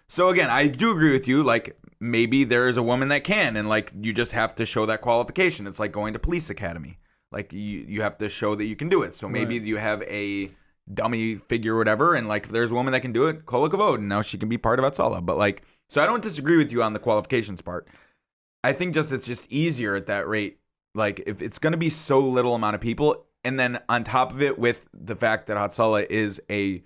So again, I do agree with you. Like maybe there is a woman that can, and like you just have to show that qualification. It's like going to police academy. Like you have to show that you can do it. So maybe you have a dummy figure or whatever, and like if there's a woman that can do it, kol hakavod, and now she can be part of Hatzalah. But like, so I don't disagree with you on the qualifications part. I think it's just easier at that rate. Like if it's going to be so little amount of people, and then on top of it with the fact that Hatzalah is a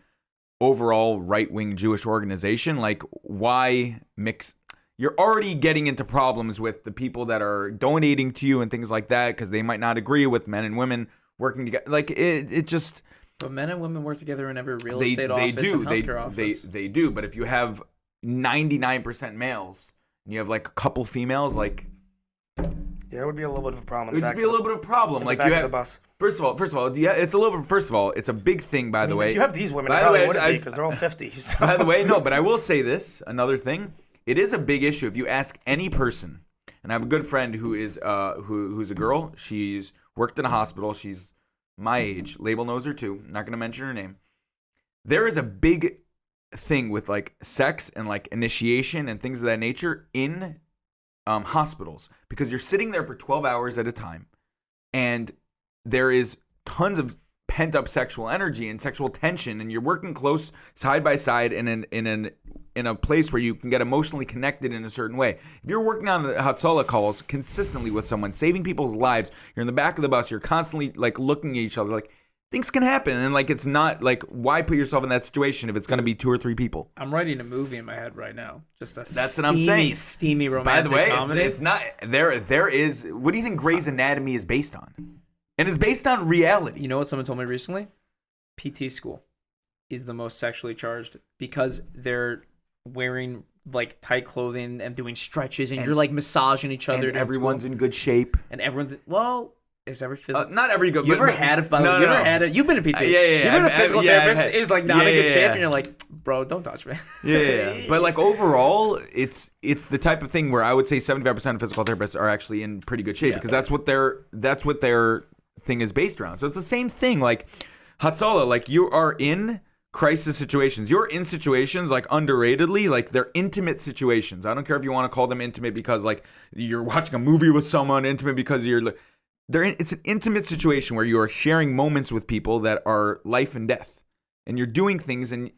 overall right-wing Jewish organization, like why mix? You're already getting into problems with the people that are donating to you and things like that because they might not agree with men and women working together. Like it just. But men and women work together in every real They estate do. office and healthcare office. They do. But if you have 99% males and you have like a couple females, like Yeah, it would be a little bit of a problem. it would just be a little bit of a problem. Like back you of have the bus. First of all, yeah, it's a little bit. First of all, it's a big thing. By the way, If you have these women, By it the probably way, wouldn't I- be because they're all 50. So. By the way, no, but I will say this. Another thing, it is a big issue. If you ask any person, and I have a good friend who is who's a girl. She's worked in a hospital. She's my age. Label knows her too. Not going to mention her name. There is a big thing with like sex and like initiation and things of that nature in hospitals because you're sitting there for 12 hours at a time, and there is tons of pent-up sexual energy and sexual tension, and you're working close side by side in a place where you can get emotionally connected in a certain way. If you're working on the Hatzalah calls consistently with someone, saving people's lives, you're in the back of the bus, you're constantly like looking at each other, like things can happen, and like it's not like why put yourself in that situation if it's going to be 2 or 3 people. I'm writing a movie in my head right now. Just a That's what I'm saying. Steamy By romantic the way, comedy. it's not there. There is. What do you think Grey's Anatomy is based on? And it's based on reality. You know what someone told me recently? PT school is the most sexually charged because they're wearing like tight clothing and doing stretches, and you're like massaging each other. And everyone's in good shape. And everyone's is every physical? Not every good. You ever had it? No, you ever had it? You've been a PT. Yeah. You've been a physical therapist. Is like not in good shape, Yeah. and you're like, bro, don't touch me. Yeah. But like overall, it's the type of thing where I would say 75% of physical therapists are actually in pretty good shape because that's what their thing is based around. So it's the same thing. Like Hatzalah, like you are in crisis situations. You're in situations like underratedly, like they're intimate situations. I don't care if you want to call them intimate because like you're watching a movie with someone, intimate because it's an intimate situation where you are sharing moments with people that are life and death, and you're doing things and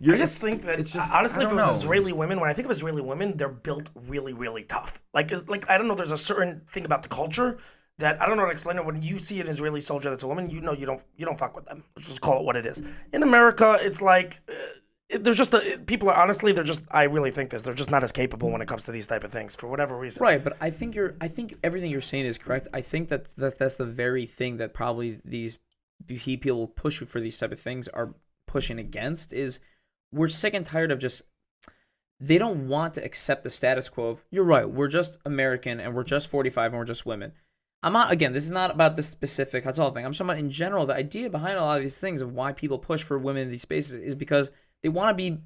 I just think that honestly, if it was know. Israeli women, when I think of Israeli women, they're built really, really tough. Like I don't know, there's a certain thing about the culture that I don't know how to explain it. When you see an Israeli soldier that's a woman, you know you don't fuck with them. Let's just call it what it is. In America, it's like there's just people are honestly they're just I really think they're just not as capable when it comes to these type of things for whatever reason. Right, but I think everything you're saying is correct. I think that's the very thing that probably these people push for these type of things are pushing against is we're sick and tired of just they don't want to accept the status quo of you're right, we're just American and we're just 45 and we're just women. I'm not, again, this is not about the specific Hatzalah thing. I'm talking about in general, the idea behind a lot of these things of why people push for women in these spaces is because they want to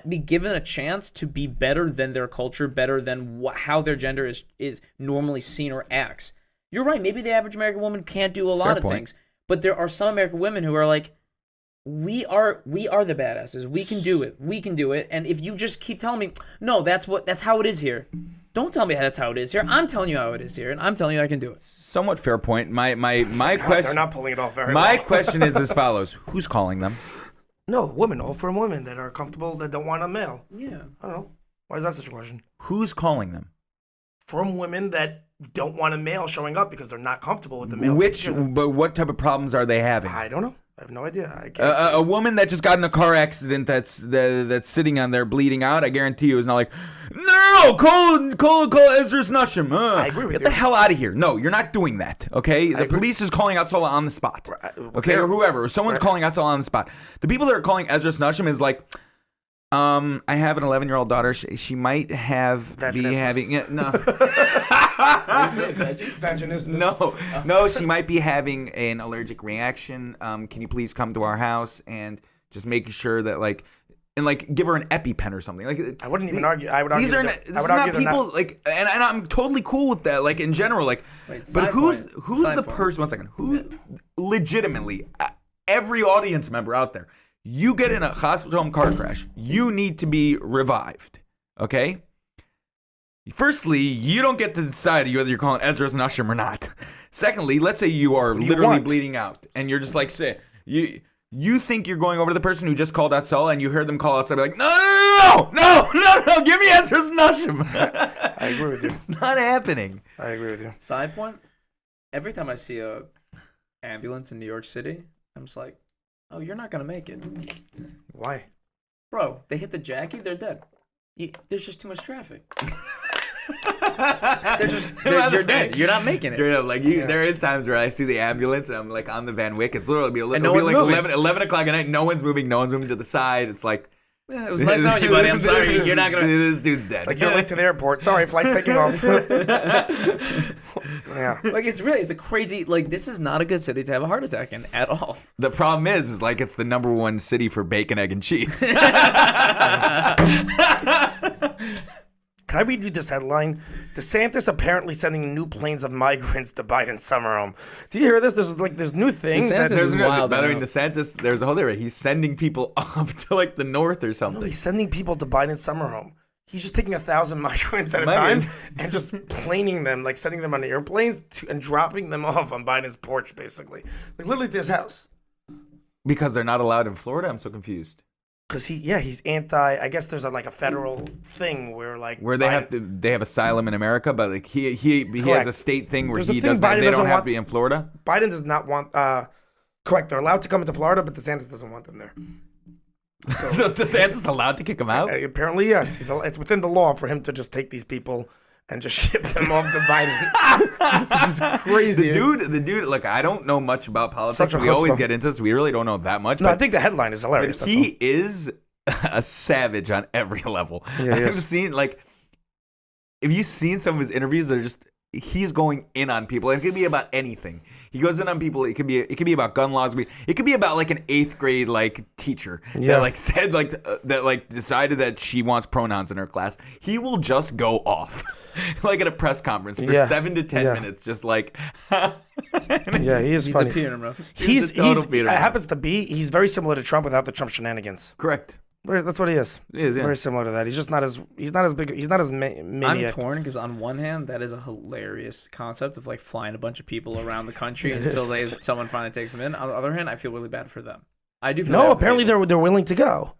be given a chance to be better than their culture, better than how their gender is normally seen or acts. You're right, maybe the average American woman can't do a lot of things, but there are some American women who are like, we are the badasses. We can do it. We can do it. And if you just keep telling me, no, that's how it is here. Don't tell me that's how it is here. I'm telling you how it is here, and I'm telling you I can do it. Somewhat fair point. My question. They're not pulling it off very My well. question is as follows: who's calling them? No, women, all from women that are comfortable that don't want a male. Yeah. I don't know. Why is that such a question? Who's calling them? From women that don't want a male showing up because they're not comfortable with the male. But what type of problems are they having? I don't know. I have no idea. I can't. A woman that just got in a car accident that's sitting on there bleeding out, I guarantee you is not like, no, call Ezra's Nushim. I agree with Get you. the hell out of here. No, you're not doing that, okay? The police is calling out Salah on the spot, okay? Or whoever. Or someone's calling out Salah on the spot. The people that are calling Ezra's Nushim is like, I have an 11-year-old daughter. She might have be having no. No, she might be having an allergic reaction. Can you please come to our house and just making sure that give her an EpiPen or something. Like I wouldn't even argue. I would argue. These are not people like, and I'm totally cool with that. Like in general, like, but who's the person? 1 second. Who legitimately every audience member out there? You get in a hospital home car crash, you need to be revived, okay? Firstly, you don't get to decide whether you're calling Ezra's Nushim or not. Secondly, let's say you are literally bleeding out, and you're just like, say, you think you're going over to the person who just called out Salah, and you heard them call outside, be like, no, give me Ezra's Nushim. I agree with you. It's not happening. I agree with you. Side point, every time I see a ambulance in New York City, I'm just like, oh, you're not going to make it. Why? Bro, they hit the Jackie, they're dead. There's just too much traffic. You're dead. You're not making it. Straight up, there is times where I see the ambulance and I'm like on the Van Wyck. It's literally like 11 o'clock at night. No one's moving to the side. It's like, yeah, it was nice knowing you, buddy. I'm sorry. You're not going to. This dude's dead. It's like you're late to the airport. Sorry, flight's taking off. Yeah. Like, it's a crazy, this is not a good city to have a heart attack in at all. The problem is it's the number one city for bacon, egg, and cheese. Can I read you this headline? DeSantis apparently sending new planes of migrants to Biden's summer home. Do you hear this? This is this new thing. DeSantis is wild. By the way, DeSantis, there's a whole different. He's sending people up to the north or something. No, he's sending people to Biden's summer home. He's just taking 1,000 migrants at a time and just planing them, sending them on airplanes and dropping them off on Biden's porch, basically. Literally to his house. Because they're not allowed in Florida? I'm so confused. Because he's anti. I guess there's a federal thing where where they have asylum in America, but he has a state thing where they don't have to be in Florida. Biden does not want Correct. They're allowed to come into Florida, but DeSantis doesn't want them there. So is DeSantis allowed to kick him out? Apparently, yes. It's within the law for him to just take these people and just ship them off to Biden. Which is crazy. The dude, look, I don't know much about politics. We always get into this. We really don't know that much. No, I think the headline is hilarious. But he is a savage on every level. Yeah, I've seen, like, if you've seen some of his interviews, they're just, he's going in on people. It could be about anything. He goes in on people. It could be about gun laws. It could be about like an 8th grade like teacher that like said like that like decided that she wants pronouns in her class. He will just go off like at a press conference for 7 to 10 minutes, just like. Yeah, he is He's funny. a Peter bro. It happens to be. He's very similar to Trump without the Trump shenanigans. Correct. That's what he is. He is, yeah. Very similar to that. He's just not as big. He's not as maniac. I'm torn because on one hand, that is a hilarious concept of like flying a bunch of people around the country until someone finally takes them in. On the other hand, I feel really bad for them. I do. Feel bad Apparently they're willing to go.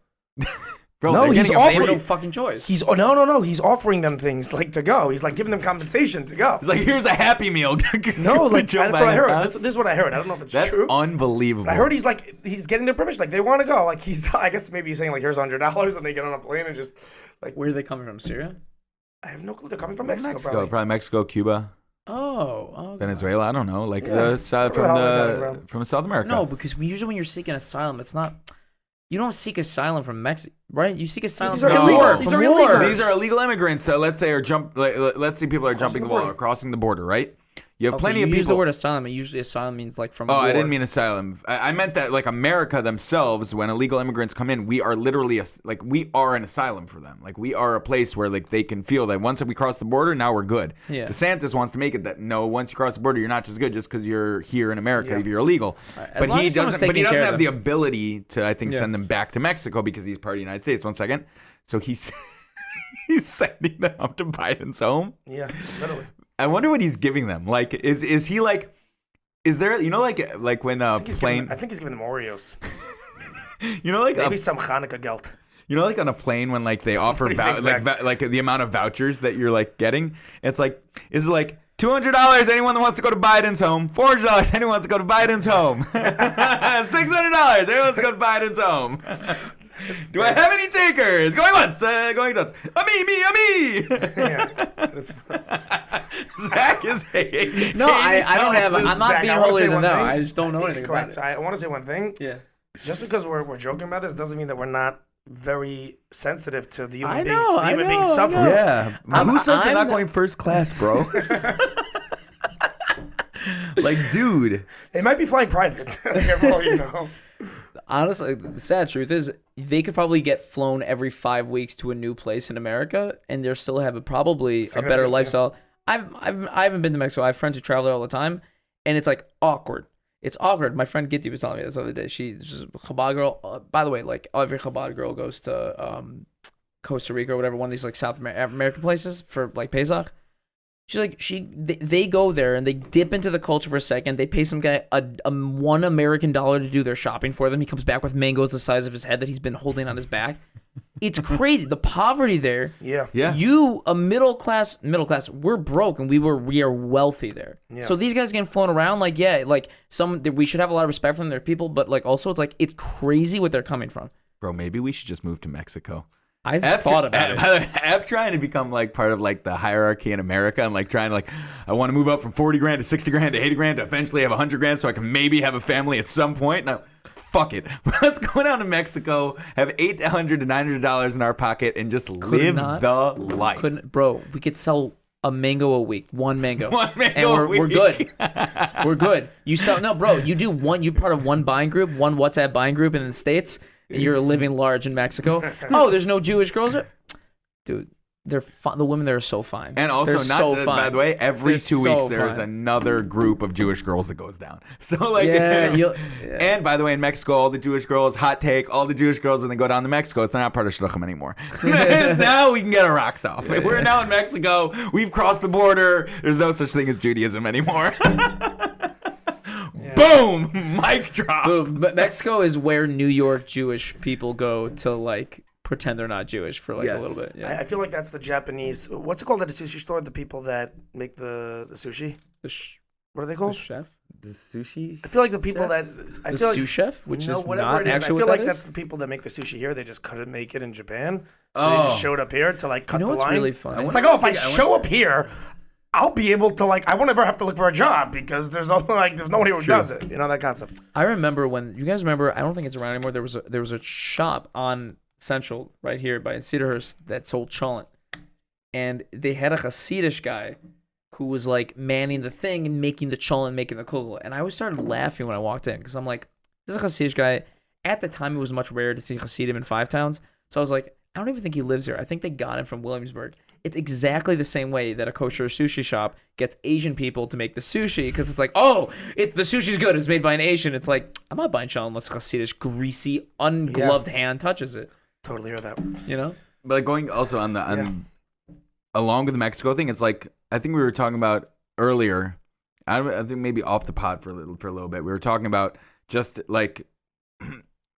Bro, no, he's offering no fucking choice. No. He's offering them things like to go. He's like giving them compensation to go. He's like, here's a Happy Meal. No, like that's what I heard. This is what I heard. I don't know if it's true. That's unbelievable. But I heard he's getting their permission. Like they want to go. Like I guess maybe he's saying like here's $100 and they get on a plane and just like. Where are they coming from? Syria? I have no clue. They're coming from Mexico. Probably Mexico, Cuba. Oh, okay. Venezuela. I don't know. Like Yeah. from South America. No, because usually when you're seeking asylum, it's not. You don't seek asylum from Mexico, right? You seek asylum These are from illegal. war. These From are war. illegal. These are illegal immigrants that let's say let's say people are jumping the wall or crossing the border, right? You have plenty of people. Use the word asylum, and usually asylum means like from war. I didn't mean asylum. I meant that like America themselves, when illegal immigrants come in, we are literally we are an asylum for them. Like we are a place where like they can feel that once we cross the border, now we're good. Yeah. DeSantis wants to make it that no, once you cross the border, you're not just good just because you're here in America if you're illegal. Right. But he doesn't. But he doesn't have them. the ability to, I think, send them back to Mexico because he's part of the United States. 1 second. So he's sending them up to Biden's home. Yeah, literally. I wonder what he's giving them. Like, is he like, is there, like when a plane? I think he's giving them Oreos. Maybe some Hanukkah gelt. Like on a plane when like they offer like the amount of vouchers that you're like getting. It's like, is it like $200 anyone that wants to go to Biden's home? $400 anyone wants to go to Biden's home? $600 anyone wants to go to Biden's home? Do I have any takers? Going once, going twice. A me. Zach is No, I don't have. I'm not Zach, being holier than thou. I just don't know anything correct. about it. I want to say one thing. Yeah. Just because we're joking about this doesn't mean that we're not very sensitive to the human I beings. know, The I human know, beings I suffer. know. Yeah. Who says they're not I'm- going first class, bro? Like, dude. They might be flying private. For all you know. Honestly, the sad truth is they could probably get flown every 5 weeks to a new place in America, and they'll still have probably a better lifestyle. I haven't been to Mexico. I have friends who travel there all the time, and it's like awkward. It's awkward. My friend Gitti was telling me this the other day. She's a Chabad girl. By the way, like every Chabad girl goes to Costa Rica or whatever, one of these like South American places for like Pesach. She's like they go there and they dip into the culture for a second. They pay some guy a $1 American to do their shopping for them. He comes back with mangoes the size of his head that he's been holding on his back. It's crazy. The poverty there. Yeah. You a middle class. We're broke and we are wealthy there. Yeah. So these guys getting flown around like we should have a lot of respect for them. They're people, but like also it's crazy what they're coming from. Bro, maybe we should just move to Mexico. I've thought about it. After trying to become like part of like the hierarchy in America and like trying to like, I want to move up from 40 grand to 60 grand to 80 grand to eventually have 100 grand so I can maybe have a family at some point. Now, fuck it. Let's go down to Mexico, have $800 to $900 in our pocket and just live the life. Bro, we could sell a mango a week, one mango. And we're good. We're good. You do one, you're part of one buying group, one WhatsApp buying group in the States. You're living large in Mexico. Oh, there's no Jewish girls there? Dude, they're the women there are so fine. And also, by the way, every They're 2 weeks so there's fine. another group of Jewish girls that goes down. So like, Yeah. And by the way, in Mexico, all the Jewish girls, hot take, all the Jewish girls when they go down to Mexico, they're not part of Shluchim anymore. Now we can get our rocks off. We're now in Mexico. We've crossed the border. There's no such thing as Judaism anymore. Boom! Mic drop. Boom. Mexico is where New York Jewish people go to like pretend they're not Jewish for like a little bit. Yeah. I feel like that's the Japanese. What's it called at a sushi store? The people that make the sushi. What are they The called? chef? The sushi. I feel like the people chefs? that I The feel like sous chef, which no, is whatever not it is. actually I feel what like that that's is. the people that make the sushi here. They just couldn't make it in Japan, so they just showed up here to like cut You know the what's line. really funny? It's like, oh, if I show up here, I'll be able to like. I won't ever have to look for a job because there's nobody who true. does it. You know that concept. I remember when you guys remember. I don't think it's around anymore. There was a shop on Central right here by Cedarhurst that sold cholent, and they had a Hasidish guy who was like manning the thing and making the cholent, making the kugel. And I always started laughing when I walked in because I'm like, this is a Hasidish guy. At the time, it was much rarer to see Hasidim in Five Towns. So I was like, I don't even think he lives here. I think they got him from Williamsburg. It's exactly the same way that a kosher sushi shop gets Asian people to make the sushi because it's like, oh, the sushi's good. It's made by an Asian. It's like, I'm not buying cholent unless a Hasidish, greasy, ungloved hand touches it. Totally hear that. You know? But like going also on the along with the Mexico thing, it's like I think we were talking about earlier. I think maybe off the pod for a little bit. We were talking about just like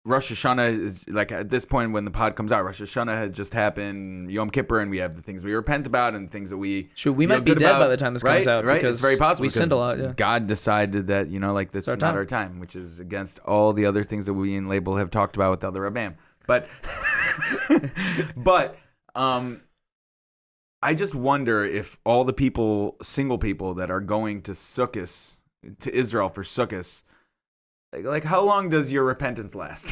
Rosh Hashanah is like at this point when the pod comes out, Rosh Hashanah had just happened, Yom Kippur, and we have the things we repent about and things that we Sure, we feel might be good dead about, by the time this comes out. Right, Because it's very possible. we because sinned a lot. Yeah. God decided that this is our not time. our time, which is against all the other things that we in Label have talked about with the other Rabbam. But I just wonder if all the single people that are going to Sukkot, to Israel for Sukkot, like how long does your repentance last?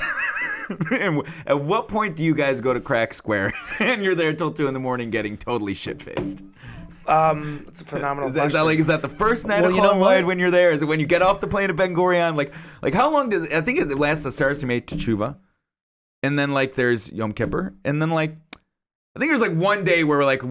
And at what point do you guys go to Crack Square and you're there till 2 a.m. getting totally shit-faced? It's a phenomenal. Is that the first night Well, of you know Chol what? Hamoed when you're there? Is it when you get off the plane at Ben Gurion? Like how long does I think it lasts the Saras Yemei Teshuva, and then like there's Yom Kippur, and then like I think there's like one day where like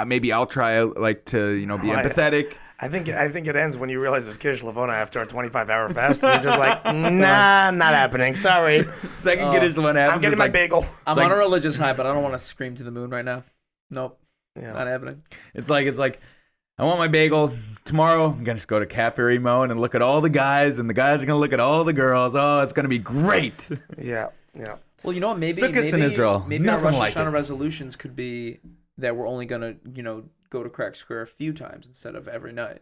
maybe I'll try like to be empathetic. I think it ends when you realize there's Kiddush Levona after a 25-hour fast. And you're just like, nah, not happening. Sorry. Second Kiddush one happens. I'm getting my bagel. I'm like- on a religious high, but I don't want to scream to the moon right now. Nope. Yeah. Not happening. It's like I want my bagel tomorrow. I'm gonna just go to Cafe Ramon and look at all the guys, and the guys are gonna look at all the girls. Oh, it's gonna be great. Yeah. Well, you know what? Maybe Sukkot's in Israel. Maybe our Nothing Rosh like Hashanah it. resolutions could be that we're only gonna, go to Crack Square a few times instead of every night.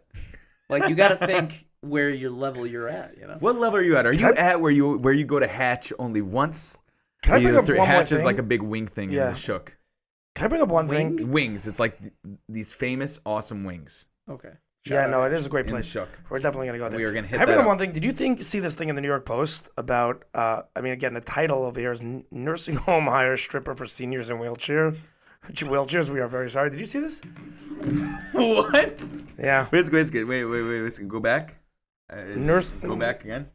Like you got to think where your level you're at. What level are you at? Are you at where you go to Hatch only once? Can I bring up one more Hatch is thing? like a big wing thing in the Shook. Can I bring up one thing? Wings. It's like these famous, awesome wings. Okay. Yeah, no, it is a great In the place. Shook. We're definitely gonna go there. We are gonna hit Can I bring that up up. one thing? Did you see this thing in the New York Post about? Again, the title over here is "Nursing Home Hires Stripper for Seniors in Wheelchairs." We are very sorry. Did you see this? What? Yeah. Wait. Go back. Go back again.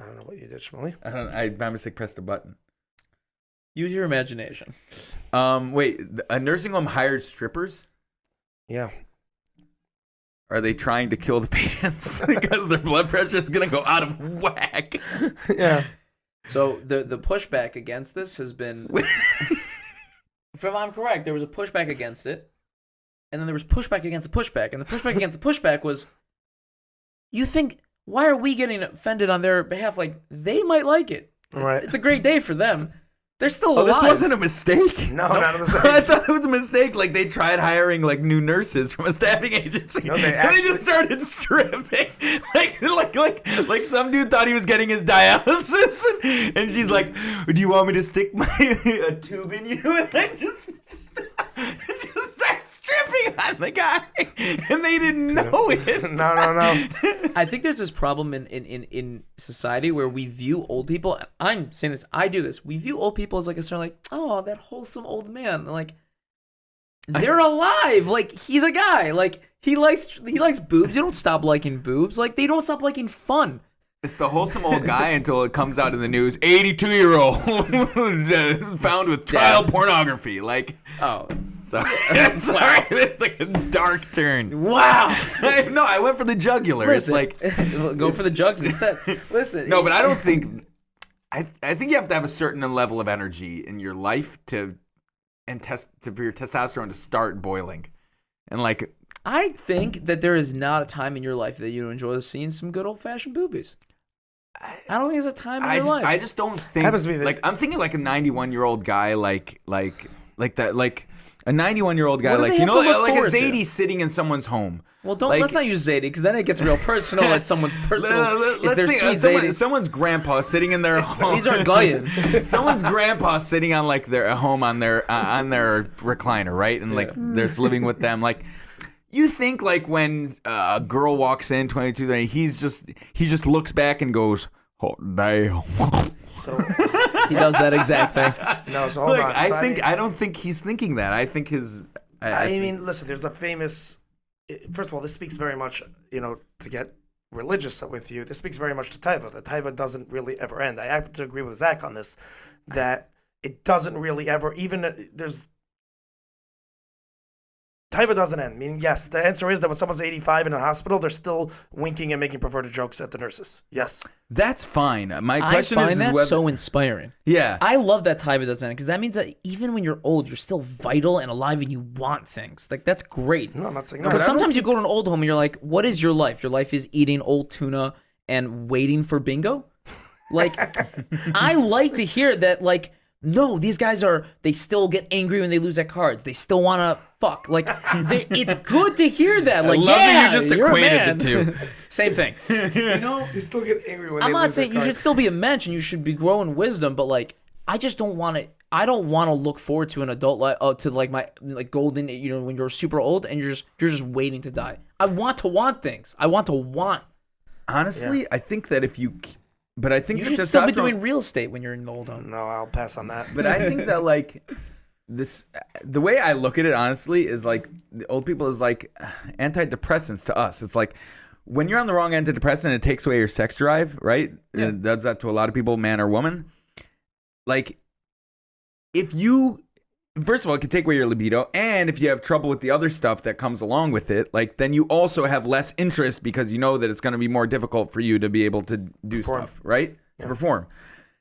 I don't know what you did, Shmuley. I by mistake pressed the button. Use your imagination. Wait. A nursing home hired strippers? Yeah. Are they trying to kill the patients because their blood pressure is gonna go out of whack? Yeah. So the pushback against this has been, if I'm correct, there was a pushback against it, and then there was pushback against the pushback, and the pushback against the pushback was, you think, why are we getting offended on their behalf? Like, they might like it. Right. It's a great day for them. They're still Oh, alive. this wasn't a mistake. No, not a mistake. I thought it was a mistake. Like they tried hiring like new nurses from a staffing agency, No, and actually- they just started stripping. like some dude thought he was getting his dialysis, and she's like, "Do you want me to stick a tube in you?" And I just start stripping on the guy, and they didn't know it. No. I think there's this problem in society where we view old people. I'm saying this. I do this. We view old people as like a certain, like, oh, that wholesome old man. Like, they're alive. Like, he's a guy. Like, he likes boobs. You don't stop liking boobs. Like, they don't stop liking fun. It's the wholesome old guy until it comes out in the news. 82-year-old found with child pornography. Like, Oh, sorry, it's like a dark turn. wow. No, I went for the jugular. Listen, It's like go for the jugs instead. Listen. no, but I don't think. I think you have to have a certain level of energy in your life for your testosterone to start boiling, and like I think that there is not a time in your life that you enjoy seeing some good old fashioned boobies. I don't think there's a time in your life. I just don't think Happens to be like I'm thinking like a 91-year-old guy like that like A 91-year-old guy, What do like they you have know, to look like a forward to? Zadie sitting in someone's home. Well, don't Like- let's not use Zadie because then it gets real personal. That someone's personal. Is Let's there think, sweet Zadie? someone's grandpa sitting in their home. These are Goyen. Someone's grandpa sitting on like their home on their recliner, right? And like they're living with them. Like you think like when a girl walks in, 22, he just looks back and goes, "Oh damn." So He does that exact thing. no, so hold Like, on. So, I don't think he's thinking that. I think his. I mean, listen. There's the famous. First of all, this speaks very much, to get religious with you. This speaks very much to taiva. The taiva doesn't really ever end. I have to agree with Zach on this, that it doesn't really ever. Even there's. Taiva doesn't end. Meaning, yes, the answer is that when someone's 85 in a hospital, they're still winking and making perverted jokes at the nurses. Yes. That's fine. My I question find is that whether, so inspiring. yeah. I love that Taiva doesn't end because that means that even when you're old, you're still vital and alive and you want things. Like, that's great. No, I'm not saying no. Because sometimes you go to an old home and you're like, what is your life? Your life is eating old tuna and waiting for bingo? Like, I like to hear that, like, no, these guys they still get angry when they lose at cards. They still want to fuck. Like, it's good to hear that. Like, love that you just you're a equated the man. two. Same thing. You know? They still get angry when I'm they not lose their saying you should cards. still be a mensch and you should be growing wisdom, but like I just don't want to. I don't want to look forward to an adult life, to like my like golden. When you're super old and you're just waiting to die. I want to want things. I want to want. Honestly, I think that if you, but I think You that should still be testosterone- doing real estate when you're in the old home. No, I'll pass on that. But I think that like the way I look at it honestly is like the old people is like antidepressants to us. It's like when you're on the wrong antidepressant, it takes away your sex drive, right? Yeah. It does that to a lot of people, man or woman. Like if you, first of all, it can take away your libido, and if you have trouble with the other stuff that comes along with it, like then you also have less interest because you know that it's going to be more difficult for you to be able to do Perform. stuff, right? To perform.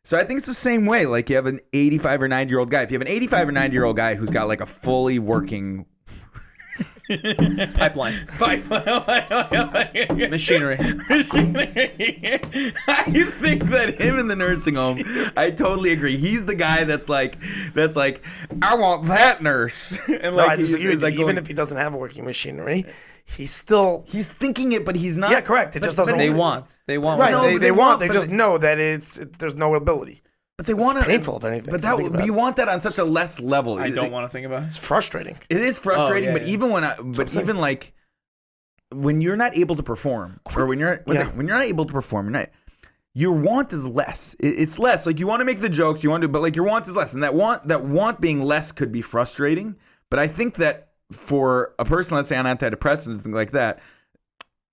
So I think it's the same way. Like you have an 85 or 90-year-old guy. If you have an 85 or 90-year-old guy who's got like a fully working Pipeline. Machinery. I think that him in the nursing home, I totally agree. He's the guy that's like, I want that nurse. And No, I like disagree with you. like Even going- if he doesn't have a working machinery, he's still. he's thinking it, but he's not. Yeah, correct. It just doesn't. They want. They want. Right. what No, they, but they they want. want, They but just they- know that there's no ability. But they want to. painful, if anything, But if you think about you it. want that on such a less level. I don't want to think about it. It's frustrating. It is frustrating, Oh, yeah, but yeah. even when saying. even like when you're not able to perform, or when you're when you're not able to perform, your want is less. It's less. Like you want to make the jokes, you want to, but like your want is less, and that want being less could be frustrating. But I think that for a person, let's say on antidepressants and things like that,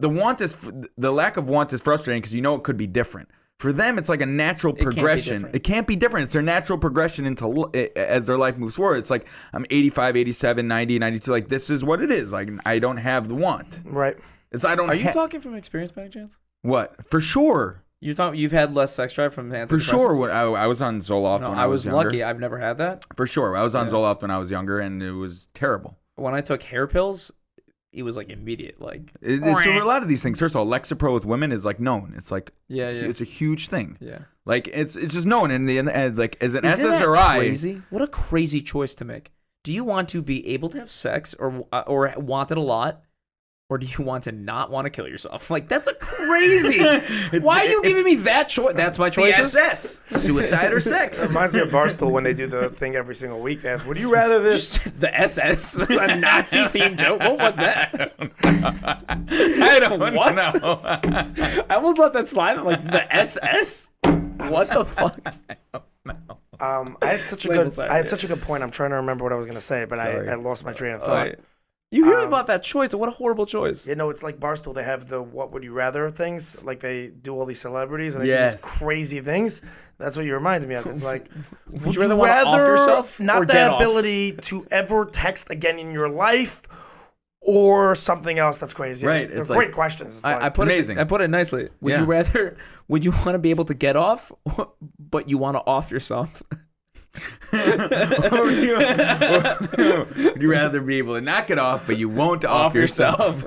the lack of want is frustrating because you know it could be different. For them, it's like a natural can't be progression. different. It can't be different. It's their natural progression as their life moves forward. It's like I'm 85, 87, 90, 92. Like this is what it is. Like I don't have the want. Right. It's I don't. Are you talking from experience by any chance? What? For sure. You've had less sex drive from antidepressants? For sure. When I was on Zoloft No, when I was younger. lucky. I've never had that. For sure. I was on Yeah. Zoloft when I was younger, and it was terrible. When I took hair pills, it was like immediate. Like It's a lot of these things. First of all, Lexapro with women is like known. It's like yeah. it's a huge thing. Yeah. Like it's just known in the end. Like as an Isn't that SSRI. crazy? What a crazy choice to make. Do you want to be able to have sex or want it a lot? Or do you want to not want to kill yourself? Like, that's a crazy. Why are you giving me that choice? That's my choice. The SS. Suicide or It sex. reminds me of Barstool when they do the thing every single week. They ask, would you rather this? Just the SS. A Nazi themed joke. What was that? I don't What? know. I almost let that slide. I'm like, the SS? What the fuck? I had such a Label good. side, I had yeah. such a good point. I'm trying to remember what I was gonna say, but I lost my train of thought. You hear about that choice? What a horrible choice. You know, it's like Barstool. They have the "What would you rather" things. Like they do all these celebrities and they do Yes. these crazy things. That's what you reminded me of. It's like, would you rather wanna off yourself or not get the off? ability to ever text again in your life, or something else that's crazy? Right, They're it's great like- questions. It's I like, put amazing. I put it nicely. Would Yeah. you rather? Would you want to be able to get off, but you want to off yourself? Would you rather be able to knock it off, but you won't off yourself?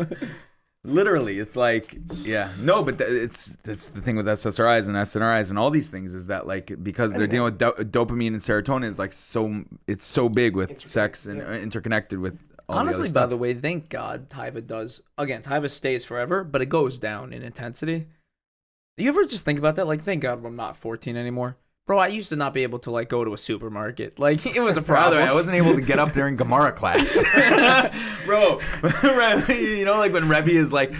Literally, it's like, yeah, no, but it's the thing with SSRIs and SNRIs and all these things is that like because they're dealing with dopamine and serotonin is like it's so big with sex and interconnected with. All Honestly, the by other the stuff. way, thank God Taiva does. Again, Taiva stays forever, but it goes down in intensity. You ever just think about that? Like, thank God I'm not 14 anymore. Bro, I used to not be able to like go to a supermarket. Like, it was a By the problem. way, I wasn't able to get up during Gemara class. Bro, you know, like when Rebbe is like,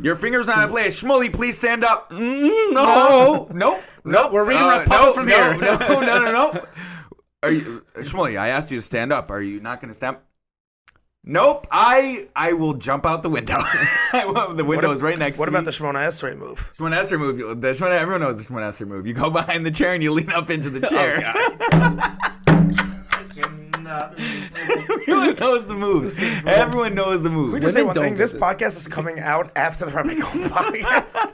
your fingers on a place. Shmuley, please stand up. No. Nope. We're reading Rav from here. No. Are you, Shmuley, I asked you to stand up. Are you not going to stand up? Nope. I will jump out the window. The window is right next to me. What about the Shmona Esrei move? Shmona Esrei move. Everyone knows the Shmona Esrei move. You go behind the chair and you lean up into the chair. Everyone knows the moves. Everyone knows the moves. We just say Women one thing. don't This get podcast is coming out after the Rabbi Gold podcast.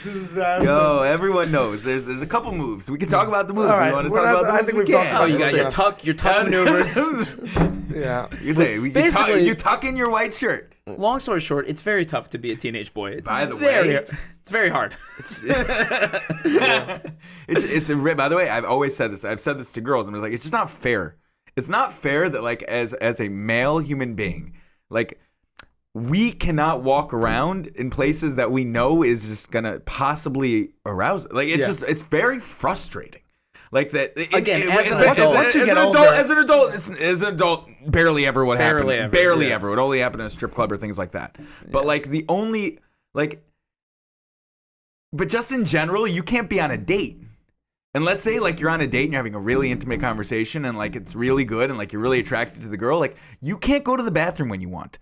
Disaster. Yo, everyone knows. There's a couple moves. We can talk about the moves. All right, We want to we're talk not- about the I moves. think We we've talked can. about Oh, you guys, Yeah. your tuck maneuvers. Yeah. You say Basically- you tuck in your white shirt. Long story short, it's very tough to be a teenage boy. It's By the very, way- it's very hard. By the way, I've always said this. I've said this to girls. I'm like, it's just not fair. It's not fair that like as a male human being, like we cannot walk around in places that we know is just gonna possibly arouse. Like it's just it's very frustrating. Like that Again, as an adult. Once you get older- as an adult, barely ever would happen. Barely ever, Barely yeah. ever. It would only happen in a strip club or things like that. But like the only like, but just in general, you can't be on a date. And let's say like you're on a date and you're having a really intimate conversation and like it's really good and like you're really attracted to the girl, like you can't go to the bathroom when you want.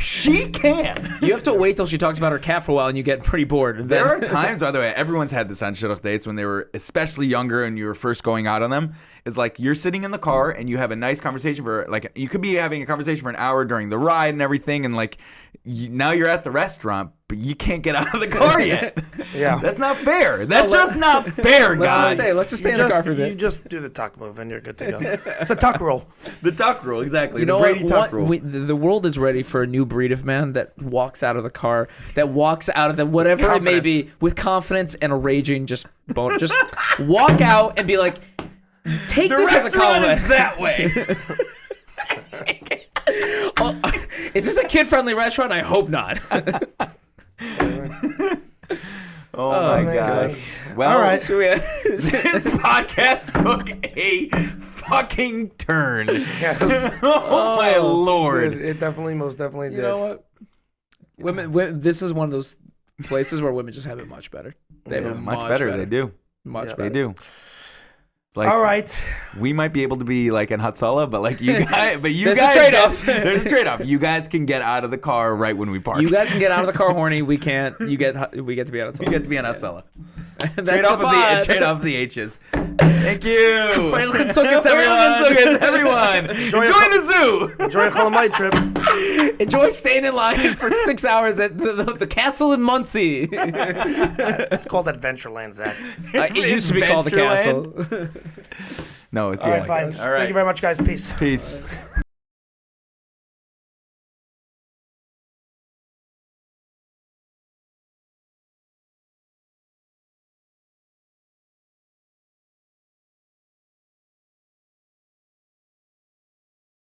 She can. You have to wait till she talks about her cat for a while and you get pretty bored. And There then, are times, by the way, everyone's had this on shidduch dates when they were especially younger and you were first going out on them. It's like you're sitting in the car and you have a nice conversation for like you could be having a conversation for an hour during the ride and everything, and like now you're at the restaurant, but you can't get out of the car yet. Yeah. That's not fair. That's just not fair, guys. Let's just stay in the car for a You bit. just do the tuck move and you're good to go. It's a tuck roll. The tuck rule, exactly. You the know Brady what? tuck rule. The world is ready for a new breed of man that walks out of the car, that walks out of the whatever it may be, with confidence and a raging just bone. Just walk out and be like, take The this as a restaurant compliment. is that way. Oh, is this a kid-friendly restaurant? I hope not. Oh my amazing. gosh. Well, All right. this podcast took a fucking turn. Yes. Oh my lord. It definitely, most definitely did. You know what? Women, this is one of those places where women just have it much better. They have Yeah, it much better. They do. Much Yeah. better. They do. Like, All right. we might be able to be like in Hatzalah, but like you guys, There's a guys, trade-off. There's a trade-off. You guys can get out of the car right when we park. You guys can get out of the car horny. We can't. We get to be out of You get to be on Hatzalah. That's Trade off the trade off the H's. Thank you. Freilichen Sukkot, everyone. Freilichen Sukkot, everyone. Enjoy the zoo. Enjoy a Cholamite trip. Enjoy staying in line for 6 hours at the castle in Muncie. It's called Adventureland, Zach. It used to be called the castle. No, it's All right, fine. All right. Thank you very much, guys. Peace. Peace.